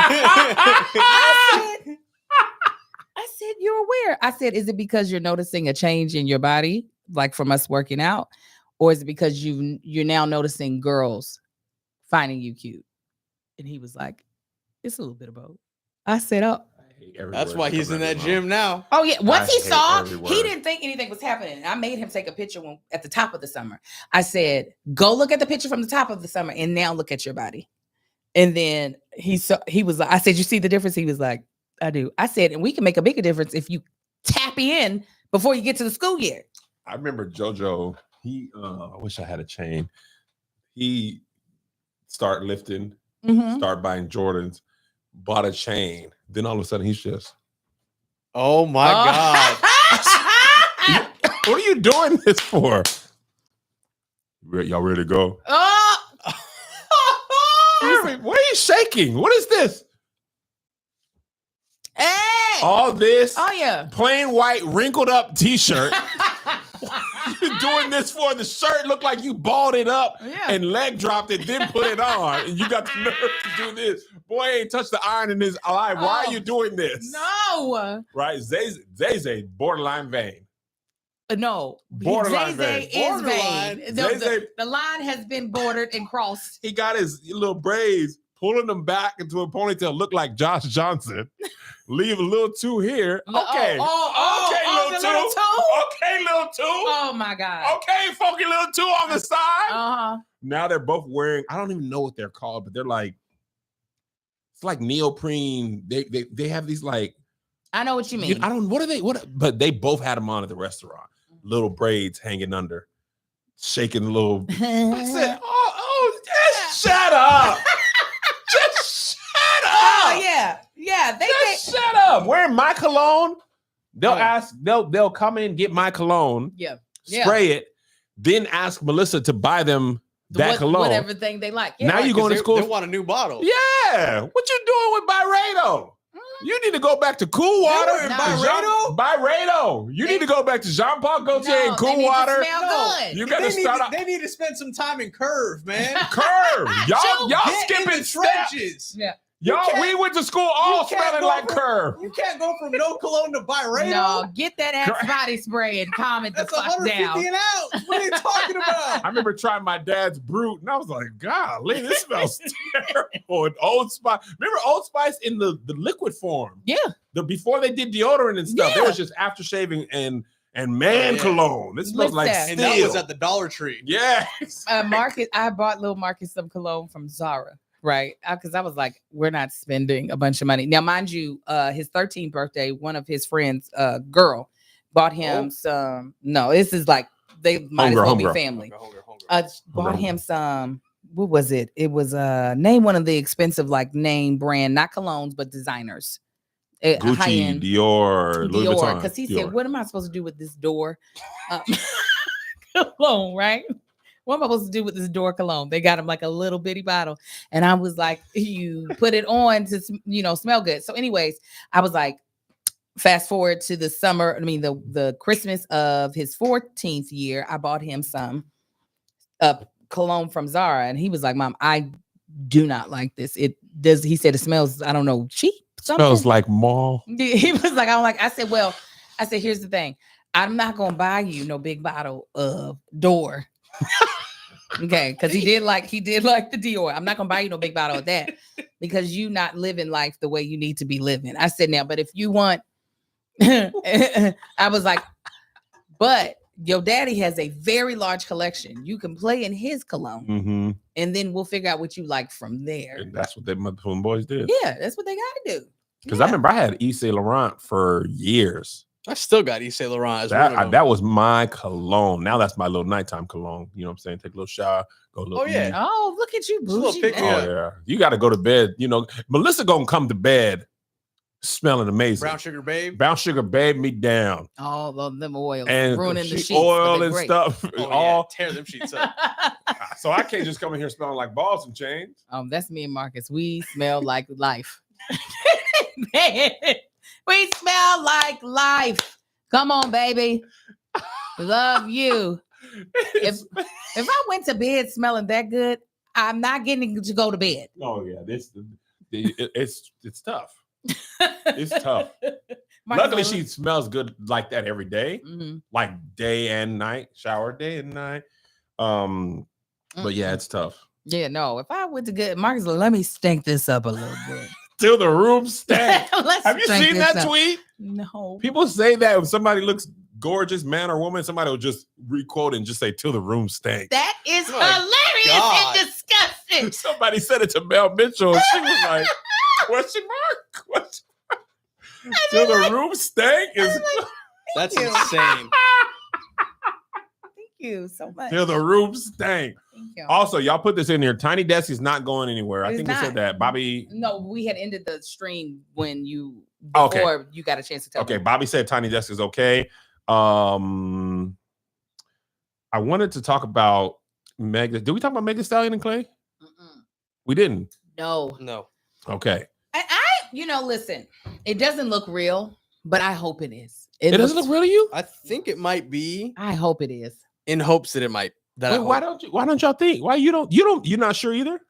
I said, you're aware. I said, is it because you're noticing a change in your body, like from us working out? Or is it because you're now noticing girls finding you cute? And he was like, it's a little bit of both. I said, oh. That's why he's in that gym now. Oh, yeah. Once he saw, he didn't think anything was happening. I made him take a picture at the top of the summer. I said, go look at the picture from the top of the summer and now look at your body. And then he was like, I said, you see the difference? He was like, I do. I said, and we can make a bigger difference if you tap in before you get to the school year. I remember JoJo. He, I wish I had a chain. He started lifting, start buying Jordans, bought a chain. Then all of a sudden he's just, Oh my God. what are you doing this for? Y'all ready to go? What are you shaking? What is this? Hey! All this Oh yeah. plain white wrinkled up t-shirt. You're doing this for the shirt looked like you balled it up and leg dropped it, then put it on, and you got the nerve to do this. Boy ain't touched the iron in his eye. Why are you doing this? No. Right? Zay borderline vain. No. Borderline Zay vain. is vain. The line has been bordered and crossed. He got his little braids, pulling them back into a ponytail, look like Josh Johnson. Leave a little two here. Okay. Oh, little the two. little two? Okay, little two. Oh my God. Okay, funky little two on the side. Uh-huh. Now they're both wearing, I don't even know what they're called, but they're like, it's like neoprene. They have these like, I know what you mean. I don't, what are they, but they both had them on at the restaurant. Little braids hanging under, shaking a little. I said, just shut up. Just shut up. Oh yeah. Yeah. Just shut up. Wearing my cologne. They'll ask, they'll come in, get my cologne, spray it, then ask Melissa to buy them that cologne. Whatever thing they like. Yeah, now you going to school. They want a new bottle. Yeah. What you doing with Byredo? You need to go back to Cool Water. Byredo. You need to go back to Jean Paul Gaultier and Cool Water. Good. You got to start up. They need to spend some time in Curve, man. Curve. Y'all skipping steps. trenches. Yeah. We went to school all smelling like Curve. You can't go from no cologne to Byredo. No, get that Axe body spray and calm it the That's fuck down. $150 an ounce. What are you talking about? I remember trying my dad's Brute, and I was like, golly, this smells terrible. And Old Spice. Remember Old Spice in the liquid form? Yeah. Before they did deodorant and stuff, it was just after shaving and cologne. This smells like steel. And that was at the Dollar Tree. Yeah. Marcus, I bought little Marcus some cologne from Zara. Right. Because I was like, we're not spending a bunch of money. Now, mind you, his 13th birthday, one of his friends, girl, bought him some. No, this is like they might as well be family. Bought him some. What was it? It was name one of the expensive, like name brand, not colognes, but designers. Gucci, Dior, Louis Vuitton. Because he said, what am I supposed to do with this door? Cologne, right? What am I supposed to do with this door cologne? They got him like a little bitty bottle. And I was like, you put it on to, smell good. So anyways, I was like, fast forward to the summer. The Christmas of his 14th year, I bought him some cologne from Zara. And he was like, Mom, I do not like this. He said it smells, I don't know, cheap. Something. Smells like mall. He was like, I don't like, I said, here's the thing. I'm not going to buy you no big bottle of door. Okay, because he did like the Dior. I'm not gonna buy you no big bottle of that because you not living life the way you need to be living. I said now, but if you want, I was like, but your daddy has a very large collection. You can play in his cologne, and then we'll figure out what you like from there. And that's what them boys did. Yeah, that's what they got to do. Because I remember I had Yves Saint Laurent for years. I still got Yves Saint Laurent as that was my cologne. Now that's my little nighttime cologne. You know what I'm saying? Take a little shower, go a little. Oh yeah. Oh, look at you, bougie. Yeah. You got to go to bed. Melissa gonna come to bed smelling amazing. Brown Sugar Babe. Brown Sugar Babe me down. All of them oils and ruining the sheets. Oil and stuff. Tear them sheets up. So I can't just come in here smelling like balls and chains. That's me and Marcus. We smell like life. We smell like life. Come on, baby. Love you. If I went to bed smelling that good, I'm not getting to go to bed. Oh yeah, it's tough. It's tough. Luckily, she smells good like that every day, like day and night, shower day and night. But yeah, it's tough. Yeah, no. If I went to get Marcus, let me stink this up a little bit. Till the room stank. Have you seen that tweet? No. People say that if somebody looks gorgeous man or woman, somebody will just requote and just say, "Till the room stank." That is Oh my hilarious God. and disgusting. Somebody said it to Mel Mitchell, and she was like, "Question mark? Question mark? Till the room stank is That's you. insane. Thank you so much. till the room stank." Thank you. Also, y'all put this in here. Tiny Desk is not going anywhere. I It's think we not. said that. Bobby. No, we had ended the stream when you Okay. before you got a chance to tell Okay, me. Bobby said Tiny Desk is okay. I wanted to talk about Meg. Did we talk about Megan Thee Stallion and Clay? Mm-mm. We didn't. No. No. Okay. Listen, it doesn't look real, but I hope it is. It doesn't looks- look real to you? I think it might be I hope it is. in hopes that it might. That I Wait, why hope. don't y'all think? Why you're not sure either?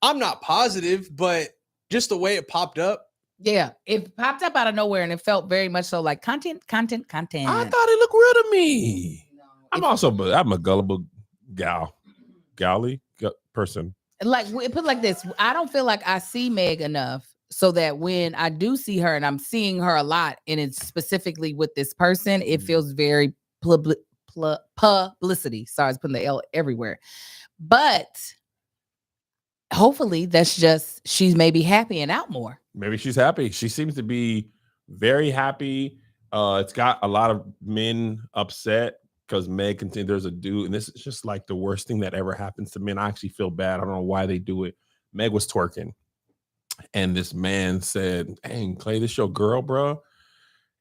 I'm not positive, but just the way it popped up. Yeah, it popped up out of nowhere, and it felt very much so like content. I thought it looked real to me. No, I'm a gullible person. like put it like this. I don't feel like I see Meg enough so that when I do see her, and I'm seeing her a lot, and it's specifically with this person, it feels very publicity. Sorry, I was putting the L everywhere. But hopefully that's just she's maybe happy and out more. Maybe she's happy. She seems to be very happy. It's got a lot of men upset because Meg continues. There's a dude, and this is just like the worst thing that ever happens to men. I actually feel bad. I don't know why they do it. Meg was twerking, and this man said, "Dang, Clay, this your girl, bro."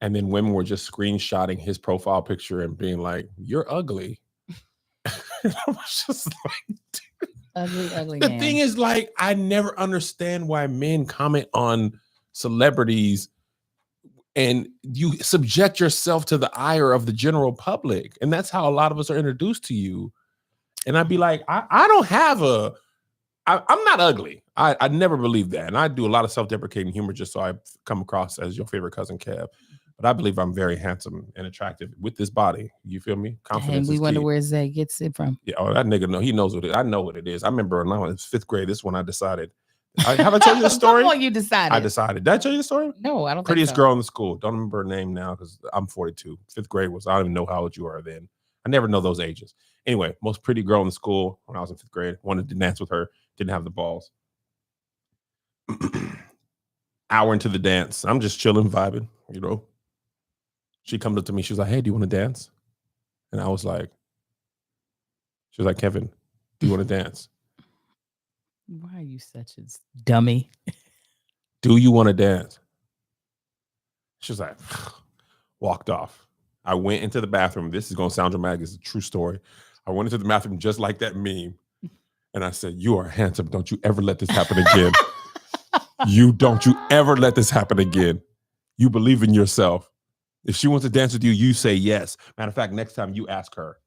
And then women were just screenshotting his profile picture and being like, "You're ugly." I was just like, Ugly the man. thing is, like, I never understand why men comment on celebrities and you subject yourself to the ire of the general public. And that's how a lot of us are introduced to you. And I'd be like, I don't have I'm not ugly. I never believed that. And I do a lot of self-deprecating humor just so I come across as your favorite cousin Kev. But I believe I'm very handsome and attractive with this body. You feel me? Confidence And we is wonder key. where Zay gets it from. Yeah, oh, that nigga know. He knows what it. I know what it is. I remember when I was in 5th grade. This is when I decided. Have I told you the story? Come on, you decided. I decided. Did I tell you the story? No, I don't. Prettiest think so. girl in the school. Don't remember her name now because I'm 42. 5th grade was. I don't even know how old you are then. I never know those ages. Anyway, most pretty girl in the school when I was in 5th grade. Wanted to dance with her. Didn't have the balls. Hour into the dance, I'm just chilling, vibing. You know. She comes up to me. She was like, "Hey, do you want to dance?" And I was like, she was like, "Kevin, do you want to dance?" Why are you such a dummy? Do you want to dance? She was like, walked off. I went into the bathroom. This is going to sound dramatic. It's a true story. I went into the bathroom just like that meme. And I said, "You are handsome. Don't you ever let this happen again. Don't you ever let this happen again. You believe in yourself. If she wants to dance with you, you say yes. Matter of fact, next time you ask her."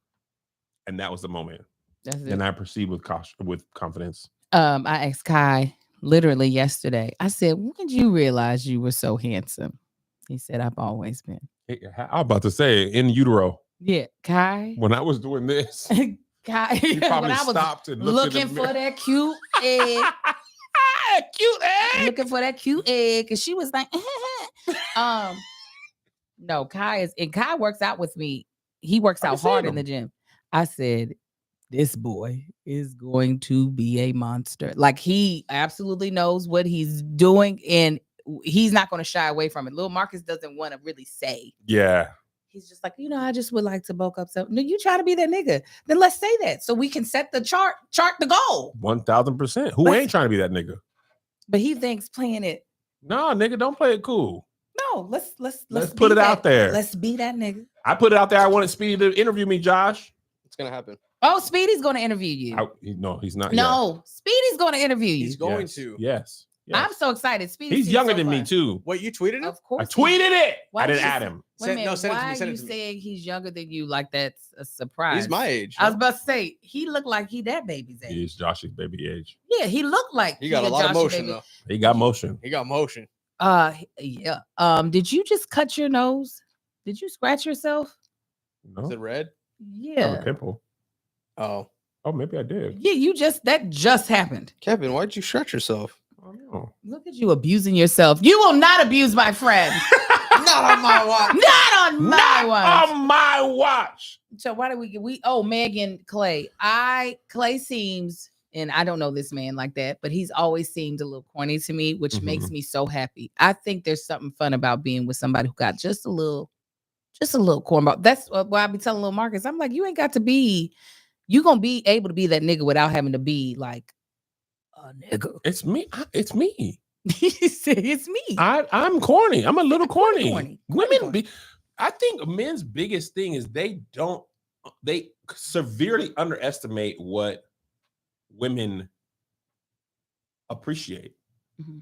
And that was the moment. That's it. And I proceed with confidence. I asked Kai literally yesterday. I said, "When did you realize you were so handsome?" He said, "I've always been." I was about to say in utero. Yeah, Kai. When I was doing this, Kai. you when probably I was stopped and looked looking in the for mirror. that cute egg, Cute egg. looking for that cute egg, and she was like, no, Kai works out with me. He works I've out seen hard in him. the gym. I said, this boy is going to be a monster. Like, he absolutely knows what he's doing, and he's not going to shy away from it. Lil Marcus doesn't want to really say. Yeah. He's just like, I just would like to bulk up. So, no, you try to be that nigga. Then let's say that so we can set the chart the goal. 1000%. Who ain't trying to be that nigga? But he thinks playing it. No, nigga, don't play it cool. No, let's put be it out there. Let's be that nigga. I put it out there. I wanted Speedy to interview me, Josh. It's gonna happen. Oh, Speedy's going to interview you. No, he's not. No, Speedy's going to interview you. He's going Yes. to. Yes. I'm so excited. Speedy, He's seems younger so than me fun. too. Wait, you tweeted him? Of course, I tweeted it. Why I didn't did you add say- him. Wait a minute, Send it to why me, are send it you to me. saying he's younger than you? Like that's a surprise. He's my age. I was no? about to say he looked like he that baby's age. He's Josh's baby age. Yeah, he looked like He got a lot of Josh's motion baby. though. He got motion. He got motion. Yeah. Did you just cut your nose? Did you scratch yourself? No, Is it red? I have a Yeah. pimple. Oh, Oh, maybe I did. Yeah, that just happened. Kevin, why'd you stretch yourself? I don't know. Look at you abusing yourself. You will not abuse my friend. No, Not on my watch. Not on my Not watch. on my watch. So why did Megan Clay. Clay seems, and I don't know this man like that, but he's always seemed a little corny to me, which makes me so happy. I think there's something fun about being with somebody who got just a little cornball. That's why I be telling little Marcus, I'm like, you ain't got to be, you gonna be able to be that nigga without having to be like a nigga. It's me. It's me. He said, it's me. I'm corny. I'm a little corny. corny. Women, I think men's biggest thing is they severely underestimate what women appreciate.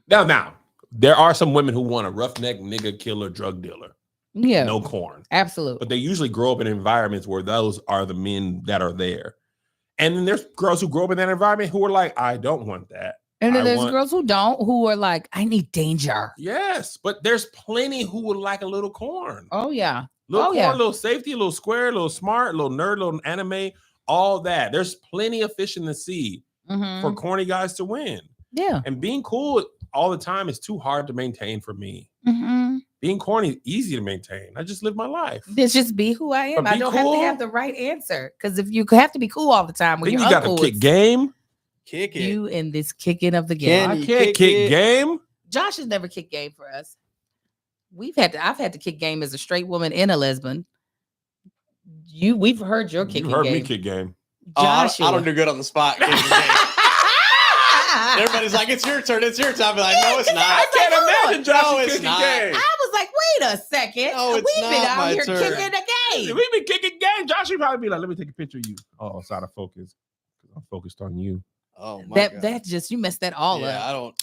Now, there are some women who want a roughneck nigga, killer, drug dealer. Yeah, No corn. absolutely. But they usually grow up in environments where those are the men that are there. And then there's girls who grow up in that environment who are like, I don't want that. And then there's want- girls who don't, who are like, I need danger. Yes, but there's plenty who would like a little corn. Oh yeah. Little corn, yeah. little safety, a little square, a little smart, a little nerd, a little anime, all that. There's plenty of fish in the sea for corny guys to win. Yeah. And being cool all the time is too hard to maintain for me. Being corny is easy to maintain. I just live my life. This just be who I am. But I be don't have to cool. have the right answer. Because if you have to be cool all the time, when Then you're you got to uncool, kick it's game. Kick it. you in this kicking of the game. Can I you can't kick kick it? game. Josh has never kicked game for us. I've had to kick game as a straight woman and a lesbian. We've heard your kicking You heard game. me kick game. Joshua. I don't do good on the spot. kicking the game. Everybody's like, it's your turn. It's your time. I'm like, no, it's not. I can't imagine Josh No, it's kicking not. game. I was like, wait a second. No, it's We've been not out my here turn. kicking the game. We be kicking game. Josh would probably be like, let me take a picture of you. Oh, it's out of focus. I'm focused on you. Oh my God. That just, you messed that all yeah, up. I don't.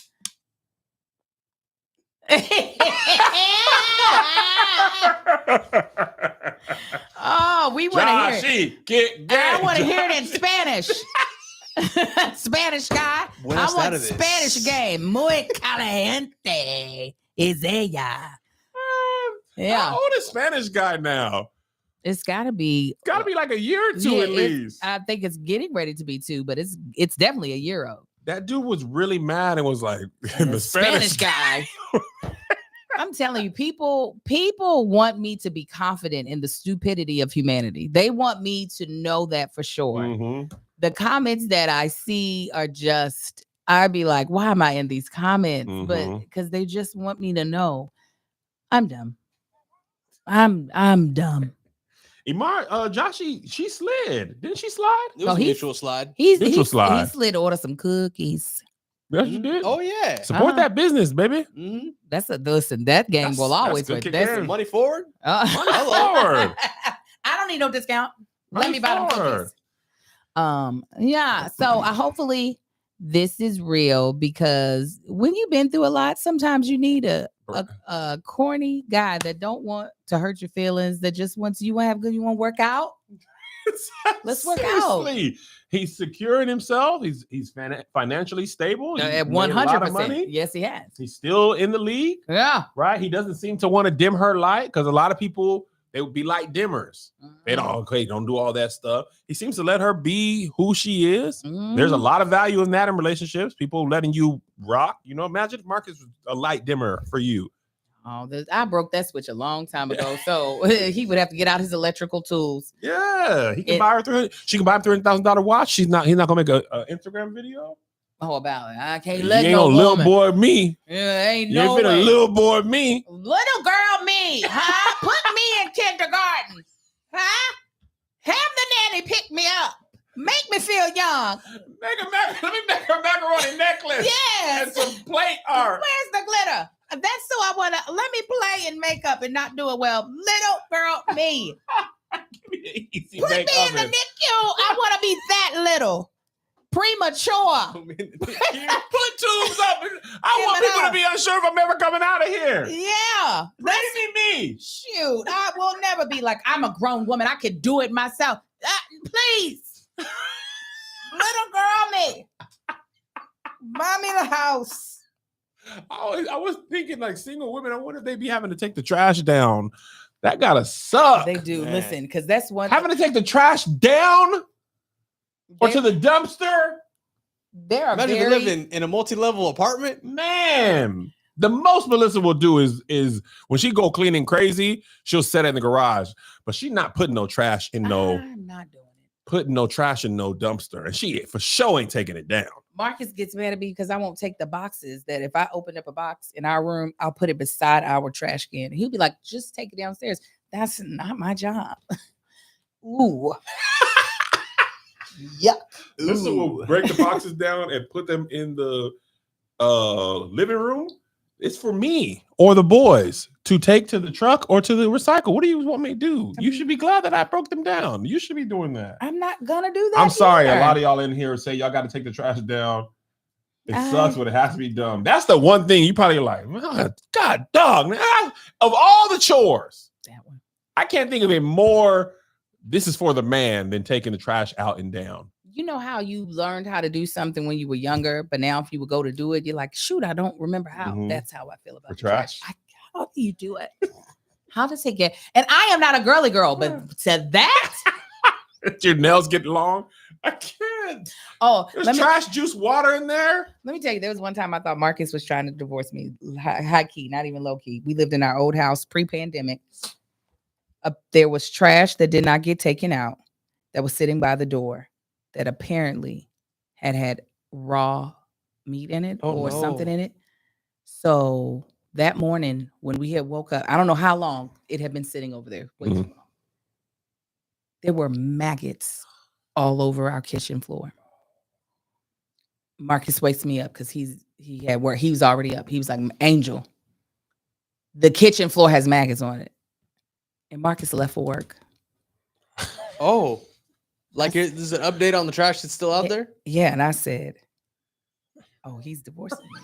Oh, we want to hear it. Joshy, kick game. I want to hear it in Spanish. Spanish guy. Buenas I want tardes. Spanish game. Muy caliente is ella. Yeah, How old is Spanish guy now? it's got to be. Got to be like a year or two Yeah, at least. I think it's getting ready to be 2, but it's definitely a year old. That dude was really mad and was like, the Spanish guy. I'm telling you, people want me to be confident in the stupidity of humanity. They want me to know that for sure. Mhm. The comments that I see are just, I'd be like, why am I in these comments? But Mhm. because they just want me to know I'm dumb. I'm dumb. Imar, Joshy, she slid. Didn't she slide? It was Oh, a he's- mutual slide. Neutral slide. He slid to order some cookies. Yes, you did. Oh yeah. Support Uh-huh. that business, baby. Mhm. Listen, that game That's- will that's always good win. kick That's game. Money forward. Money forward. I don't need no discount. Let Money me buy them forward. cookies. Yeah. So hopefully this is real, because when you've been through a lot, sometimes you need a corny guy that don't want to hurt your feelings, that just wants you to have good. You want to work out? Let's work out. Seriously. He's secure in himself. He's financially stable. He's At made a lot of 100%. money. Yes, he has. He's still in the league, Yeah. right? He doesn't seem to want to dim her light, because a lot of people, they would be light dimmers. They Mm-hmm. don't do all that stuff. He seems to let her be who she is. Mhm. There's a lot of value in that in relationships. People letting you rock. You know, imagine if Marcus was a light dimmer for you. Oh, I broke that switch a long time ago, so he would have to get out his electrical tools. Yeah, he can It- buy her She can buy him $300,000 watch. He's not gonna make a Instagram video. Oh, about it. I can't You let ain't no no little woman. boy me. Yeah, ain't You ain't no been way. a little boy me. Little girl me, huh? Put me in kindergarten, huh? Have the nanny pick me up. Make me feel young. Let me make her macaroni necklace and Yes. some plate art. Where's the glitter? That's so I want to, let me play in makeup and not do it well. Little girl me. Give me an easy Put me bake in the oven. NICU. I want to be that little. Premature. Put tubes up. I Give want it people to up. be unsure if I'm ever coming out of here. Yeah. Bring me. Shoot. I will never be like, I'm a grown woman. I can do it myself. Please. Little girl me. Buy me the house. I was thinking like single women. I wonder if they be having to take the trash down. That gotta suck. They do. Man. Listen, because that's one. Having to take the trash down or They- to the dumpster. There are Imagine very, living in a multi-level apartment. Man, The most Melissa will do is when she go cleaning crazy, she'll set it in the garage. But she's not putting no trash in I'm not doing it. putting no trash in no dumpster. And she for sure ain't taking it down. Marcus gets mad at me because I won't take the boxes that if I open up a box in our room, I'll put it beside our trash can. And he'll be like, just take it downstairs. That's not my job. Ooh. Yuck. Melissa will break the boxes down and put them in the living room. It's for me or the boys to take to the truck or to the recycle. What do you want me to do? You should be glad that I broke them down. You should be doing that. I'm not gonna do that. I'm sorry, either. a lot of y'all in here say y'all got to take the trash down. It sucks, but it has to be done. That's the one thing you probably like, God dog, man. Of all the chores, That one. I can't think of it more. This is for the man than taking the trash out and down. You know how you learned how to do something when you were younger, but now if you would go to do it, you're like, shoot, I don't remember how. Mhm. That's how I feel about For the trash. trash? How do you do it? How to take it? And I am not a girly girl, but to that, Your nails get long. I can't. oh, There's trash juice water in there. let me tell you, there was one time I thought Marcus was trying to divorce me. High key, not even low key. We lived in our old house pre-pandemic. There was trash that did not get taken out that was sitting by the door that apparently had raw meat in it or something in it. So that morning when we had woke up, I don't know how long it had been sitting over there. Way too long. There were maggots all over our kitchen floor. Marcus wakes me up because he had work. He was already up. He was like, Angel, the kitchen floor has maggots on it. And Marcus left for work. Oh, like there's an update on the trash that's still out there? Yeah, and I said, oh, he's divorcing me.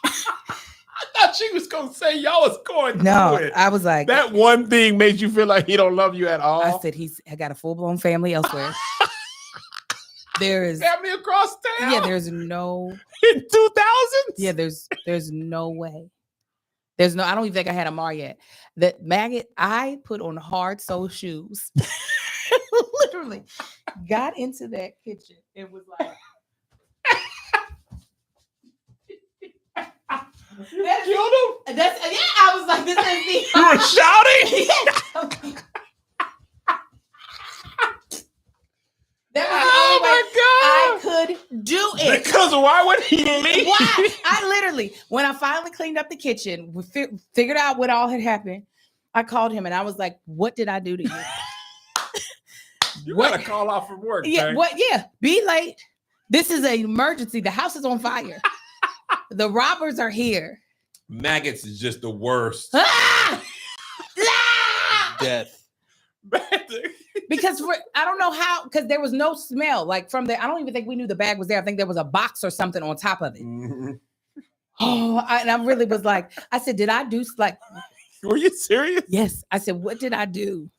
I thought she was gonna say y'all was going No, through it. I was like, That one thing made you feel like he don't love you at all. I said, I got a full-blown family elsewhere. There is family across town. Yeah, there's no in 2000s. Yeah, there's no way. There's no, I don't even think I had a Mar yet. That maggot, I put on hard sole shoes. Literally got into that kitchen. It was like you killed him? I was like, this is the You were shouting? That was the only way I could do it. Because why would he leave? Why? I literally, when I finally cleaned up the kitchen, we figured out what all had happened. I called him and I was like, "What did I do to you?" You gotta call out from work. Yeah, Tank. what? Yeah, be late. This is an emergency. The house is on fire. The robbers are here. Maggots is just the worst. Ah! Ah! Death. Because I don't know how, because there was no smell like from there. I don't even think we knew the bag was there. I think there was a box or something on top of it. Mm-hmm. Oh, and I really was like, I said, did I do like? Were you serious? Yes. I said, what did I do?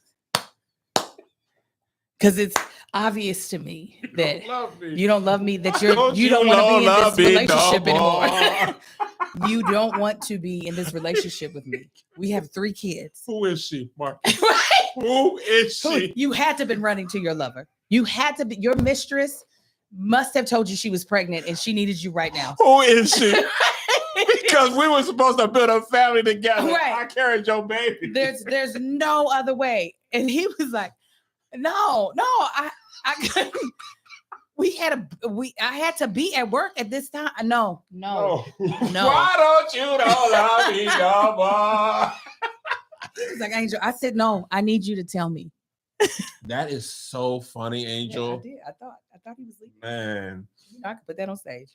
Because it's obvious to me that you don't love me, that you don't want to be in this relationship anymore. You don't want to be in this relationship with me. We have 3 kids. Who is she, Mark? Right? Who is she? You had to have been running to your lover. You had to be, your mistress must have told you she was pregnant and she needed you right now. Who is she? Because we were supposed to build a family together. Right. I carried your baby. There's no other way. And he was like, no, I couldn't. I had to be at work at this time. No. Why don't you love me no more? He was like, Angel, I said, no, I need you to tell me. That is so funny, Yeah, Angel. I did. I thought he was leaving. Man, You know, I could put that on stage.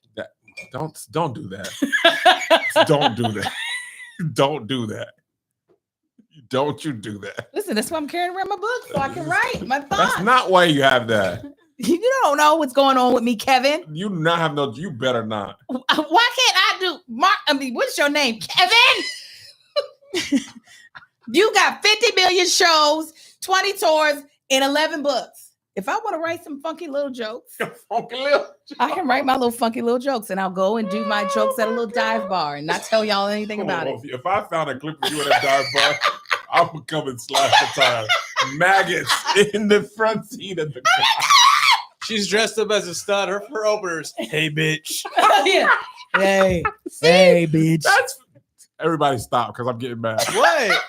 don't do that. Don't do that. Don't do that. Don't you do that. Listen, that's why I'm carrying around my book so I can write my thoughts. That's not why you have that. You don't know what's going on with me, Kevin. You do not have no. You better not. Why can't I do what's your name? Kevin? You got 50 million shows, 20 tours, and 11 books. If I want to write some funky little jokes, I can write my little funky little jokes, and I'll go and do my jokes at a little dive bar and not tell y'all anything about it. If I found a clip of you at a dive bar, I would come and slash the tire. Maggots in the front seat of the car. She's dressed up as a stud. Her openers. Hey, bitch. Yeah. Hey, bitch. Everybody stop because I'm getting mad. What?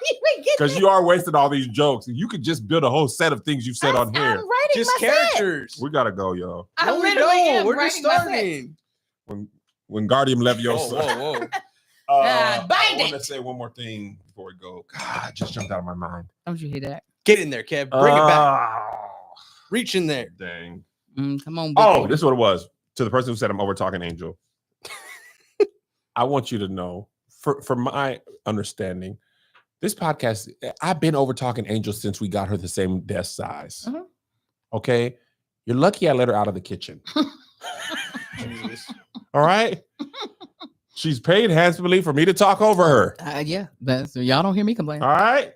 Because you are wasting all these jokes. You could just build a whole set of things you've said on here. I'm writing Just my set. characters. We gotta go, yo. I No, we literally don't. am We're just writing my set. starting. When Guardian Whoa, Leviosa. whoa, whoa. I bind want to it. say one more thing before we go. God, just jumped out of my mind. Don't you hear that? Get in there, Kev. Bring it back. Reach in there. Dang. Come on. Oh, big this is what it was. To the person who said I'm over talking Angel. I want you to know, for my understanding, this podcast, I've been over talking Angel since we got her the same desk size. Mhm. Okay. You're lucky I let her out of the kitchen. Jesus. All right. She's paid handsomely for me to talk over her. Yeah, so y'all don't hear me complain. All right.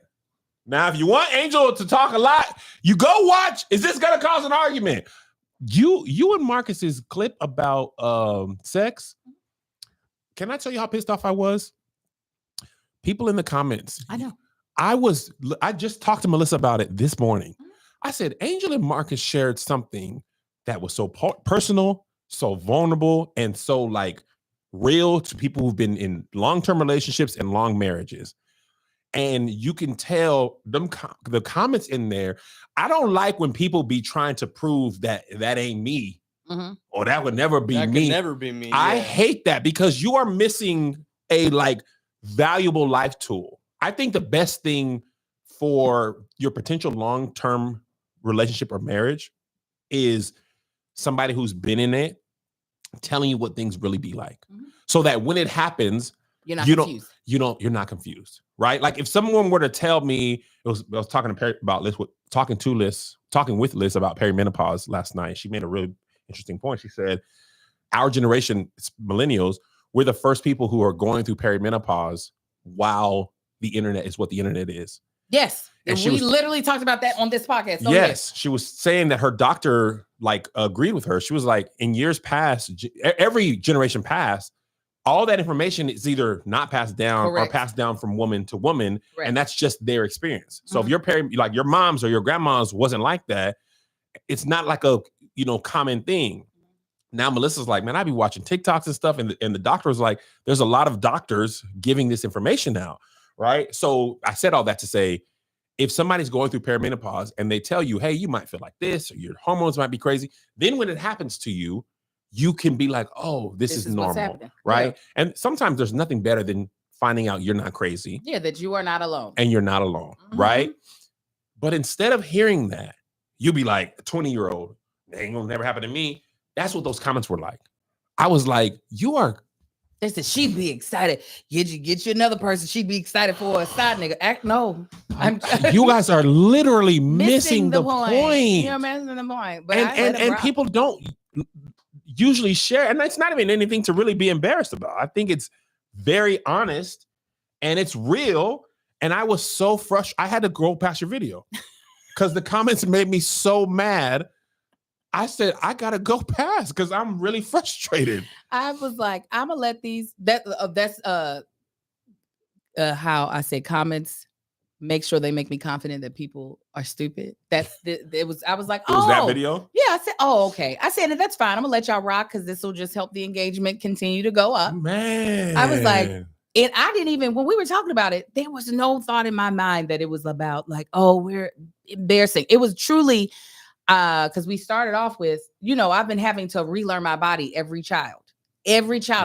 Now, if you want Angel to talk a lot, you go watch. Is this gonna cause an argument? You and Marcus's clip about sex. Can I tell you how pissed off I was? People in the comments. I know. I just talked to Melissa about it this morning. I said, Angel and Marcus shared something that was so personal, so vulnerable, and so like real to people who've been in long-term relationships and long marriages. And you can tell them the comments in there. I don't like when people be trying to prove that ain't me or that would never be That me. could never be me. I yeah. hate that because you are missing a like valuable life tool. I think the best thing for your potential long-term relationship or marriage is somebody who's been in it telling you what things really be like, so that when it happens, You're not you confused. you're not confused, right? Like if someone were to tell me, I was talking to Perry about Liz, talking with Liz about perimenopause last night. She made a really interesting point. She said, our generation, millennials, we're the first people who are going through perimenopause while the internet is what the internet is. Yes. And And she we was- literally talked about that on this podcast. So Yes, she was saying that her doctor like agreed with her. She was like, in years past, every generation past, all that information is either not passed down Correct. or passed down from woman to woman, Correct. and that's just their experience. So if your parent, like your mom's or your grandma's, wasn't like that, it's not like a common thing. Now Melissa's like, man, I be watching TikToks and stuff, and the doctor was like, there's a lot of doctors giving this information out, right? So I said all that to say, if somebody's going through perimenopause and they tell you, hey, you might feel like this, or your hormones might be crazy, then when it happens to you, you can be like, oh, this is what's normal, happening. right? And sometimes there's nothing better than finding out you're not crazy Yeah, that you are not alone. and you're not alone, right? But instead of hearing that, you be like, a 20-year-old, that ain't gonna never happen to me. That's what those comments were like. I was like, you are. They said she'd be excited. Get you another person. She'd be excited for a side nigga. No, You guys are literally missing the point. You're missing the point. But And people don't usually share, and it's not even anything to really be embarrassed about. I think it's very honest and it's real. And I was so frustrated. I had to go past your video because the comments made me so mad. I said, I gotta go past because I'm really frustrated. I was like, I'm gonna let these. That's how I say comments make sure they make me confident that people are stupid. It was. I was like, It was that video. Yeah, I said, oh, okay. I said, that's fine. I'm gonna let y'all rock because this will just help the engagement continue to go up. Man, I was like, and I didn't even, when we were talking about it, there was no thought in my mind that it was about like, oh, we're embarrassing. It was truly because we started off with, I've been having to relearn my body every child. I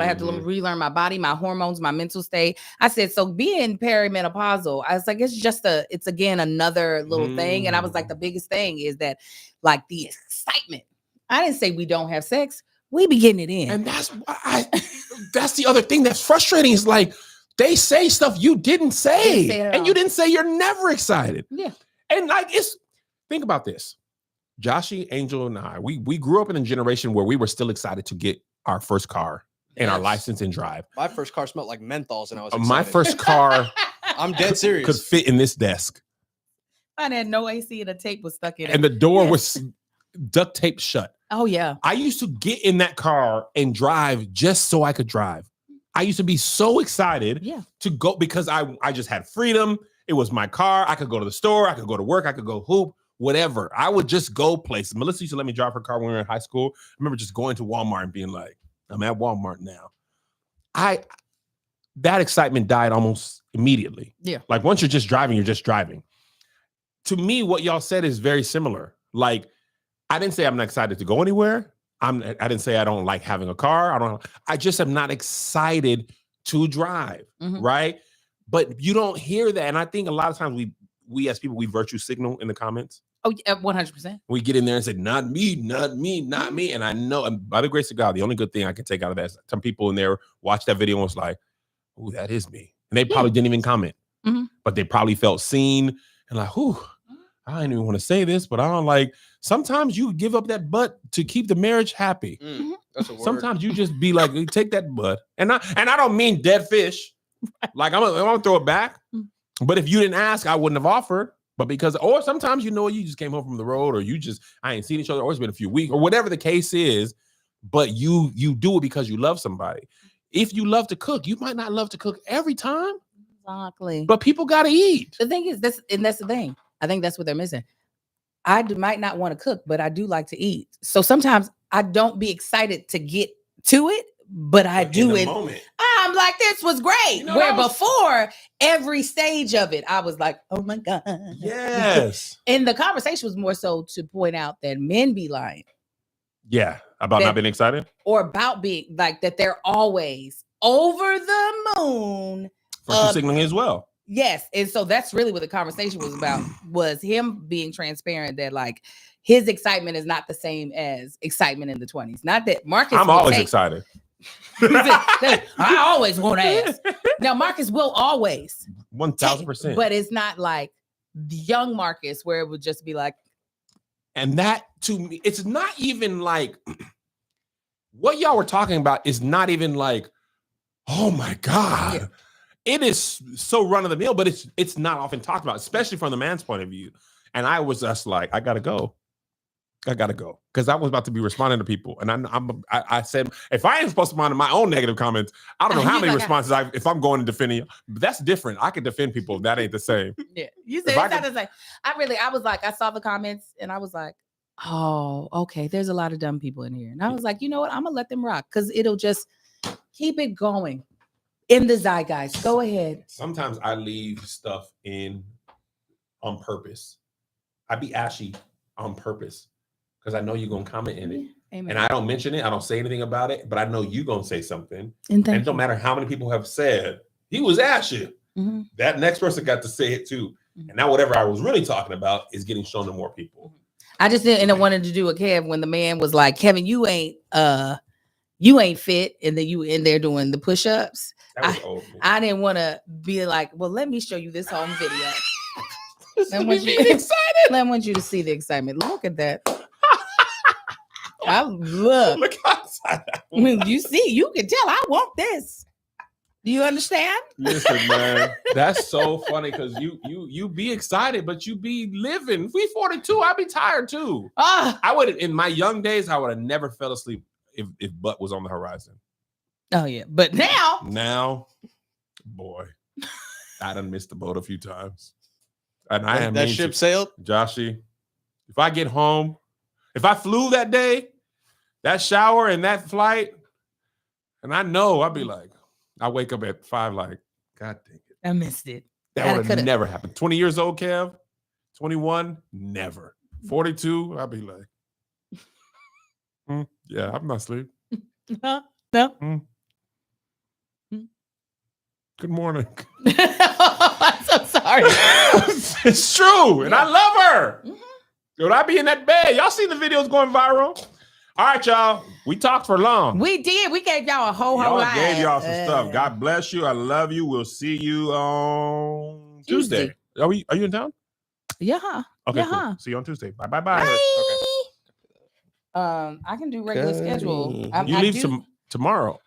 have to relearn my body, my hormones, my mental state. I said, so being perimenopausal, I was like, it's again another little thing. And I was like, the biggest thing is that like the excitement. I didn't say we don't have sex. We be getting it in. And that's that's the other thing that's frustrating is like they say stuff you didn't say. And you didn't say you're never excited. Yeah. And like think about this. Joshy, Angel, and I, we grew up in a generation where we were still excited to get our first car and our license and drive. My first car smelled like menthols, and I was excited. My first car I'm dead serious. could fit in this desk. I had no AC and the tape was stuck in it. And the door was duct tape shut. Oh, yeah. I used to get in that car and drive just so I could drive. I used to be so excited to go because I just had freedom. It was my car. I could go to the store. I could go to work. I could go hoop. Whatever. I would just go places. Melissa used to let me drive her car when we were in high school. I remember just going to Walmart and being like, I'm at Walmart now. that excitement died almost immediately. Yeah. Like once you're just driving, you're just driving. To me, what y'all said is very similar. Like, I didn't say I'm not excited to go anywhere. I didn't say I don't like having a car. I just am not excited to drive, right? But you don't hear that. And I think a lot of times we as people, we virtue signal in the comments. Oh, yeah, 100%. We get in there and say, not me, not me, not me. And I know, and by the grace of God, the only good thing I can take out of that is some people in there watched that video and was like, oh, that is me. And they probably didn't even comment, but they probably felt seen and like, whew, I didn't even want to say this, but I don't like, sometimes you give up that butt to keep the marriage happy. That's a word. Sometimes you just be like, take that butt. And I don't mean dead fish. Like I'm gonna throw it back. But if you didn't ask, I wouldn't have offered. But or sometimes you just came home from the road, or I ain't seen each other, or it's been a few weeks, or whatever the case is. But you do it because you love somebody. If you love to cook, you might not love to cook every time. Exactly. But people gotta eat. The thing is, that's the thing. I think that's what they're missing. I might not want to cook, but I do like to eat. So sometimes I don't be excited to get to it, but I do it. Moment. I'm like, this was great. Before every stage of it, I was like, oh my God. Yes. And the conversation was more so to point out that men be lying. Yeah. About not being excited? Or about being like that they're always over the moon. Virtue signaling as well. Yes. And so that's really what the conversation was about, was him being transparent that like his excitement is not the same as excitement in the 20s. Not that Marcus. I'm always excited. I always want to ask. Now, Marcus will always 1,000%. But it's not like the young Marcus where it would just be like. And that to me, it's not even like what y'all were talking about is not even like, oh my God. Yeah. It is so run of the mill, but it's not often talked about, especially from the man's point of view. And I was just like, I gotta go. Because I was about to be responding to people. And I said, if I ain't supposed to respond to my own negative comments, I don't know how many responses if I'm going to defend you. But that's different. I can defend people. That ain't the same. Yeah. You said it's not the same. I was like, I saw the comments and I was like, oh, okay. There's a lot of dumb people in here. And I was like, you know what? I'm gonna let them rock because it'll just keep it going in the zeitgeist. Go ahead. Sometimes I leave stuff in on purpose. I be ashy on purpose. Because I know you're going to comment in it. Amen. And I don't mention it. I don't say anything about it. But I know you're going to say something. And it don't matter how many people have said, he was ashy. That next person got to say it too. And now whatever I was really talking about is getting shown to more people. I just didn't wanted to do a Kev when the man was like, Kevin, you ain't fit. And then you in there doing the push-ups. I didn't want to be like, well, let me show you this home video. I want you to see the excitement. Look at that. I look outside. You see, you can tell I want this. Do you understand? Listen, man, that's so funny because you be excited, but you be living. We 42, I'd be tired too. I would in my young days, I would have never fell asleep if butt was on the horizon. Oh yeah, but now, boy, I done missed the boat a few times, and I am that ship sailed. Joshy, if I get home, if I flew that day. That shower and that flight, and I know I'll be like, I wake up at 5 like, God dang it. I missed it. That would have never happened. 20 years old, Kev, 21, never. 42, I'll be like, yeah, I'm not asleep. No. Good morning. I'm so sorry. It's true, and I love her. Dude, I be in that bed. Y'all seen the videos going viral? All right, y'all. We talked for long. We did. We gave y'all a whole lot. Gave y'all some stuff. God bless you. I love you. We'll see you on Tuesday. Are you in town? Yeah. Okay, cool. See you on Tuesday. Bye. Okay. I can do regular schedule. You leave tomorrow.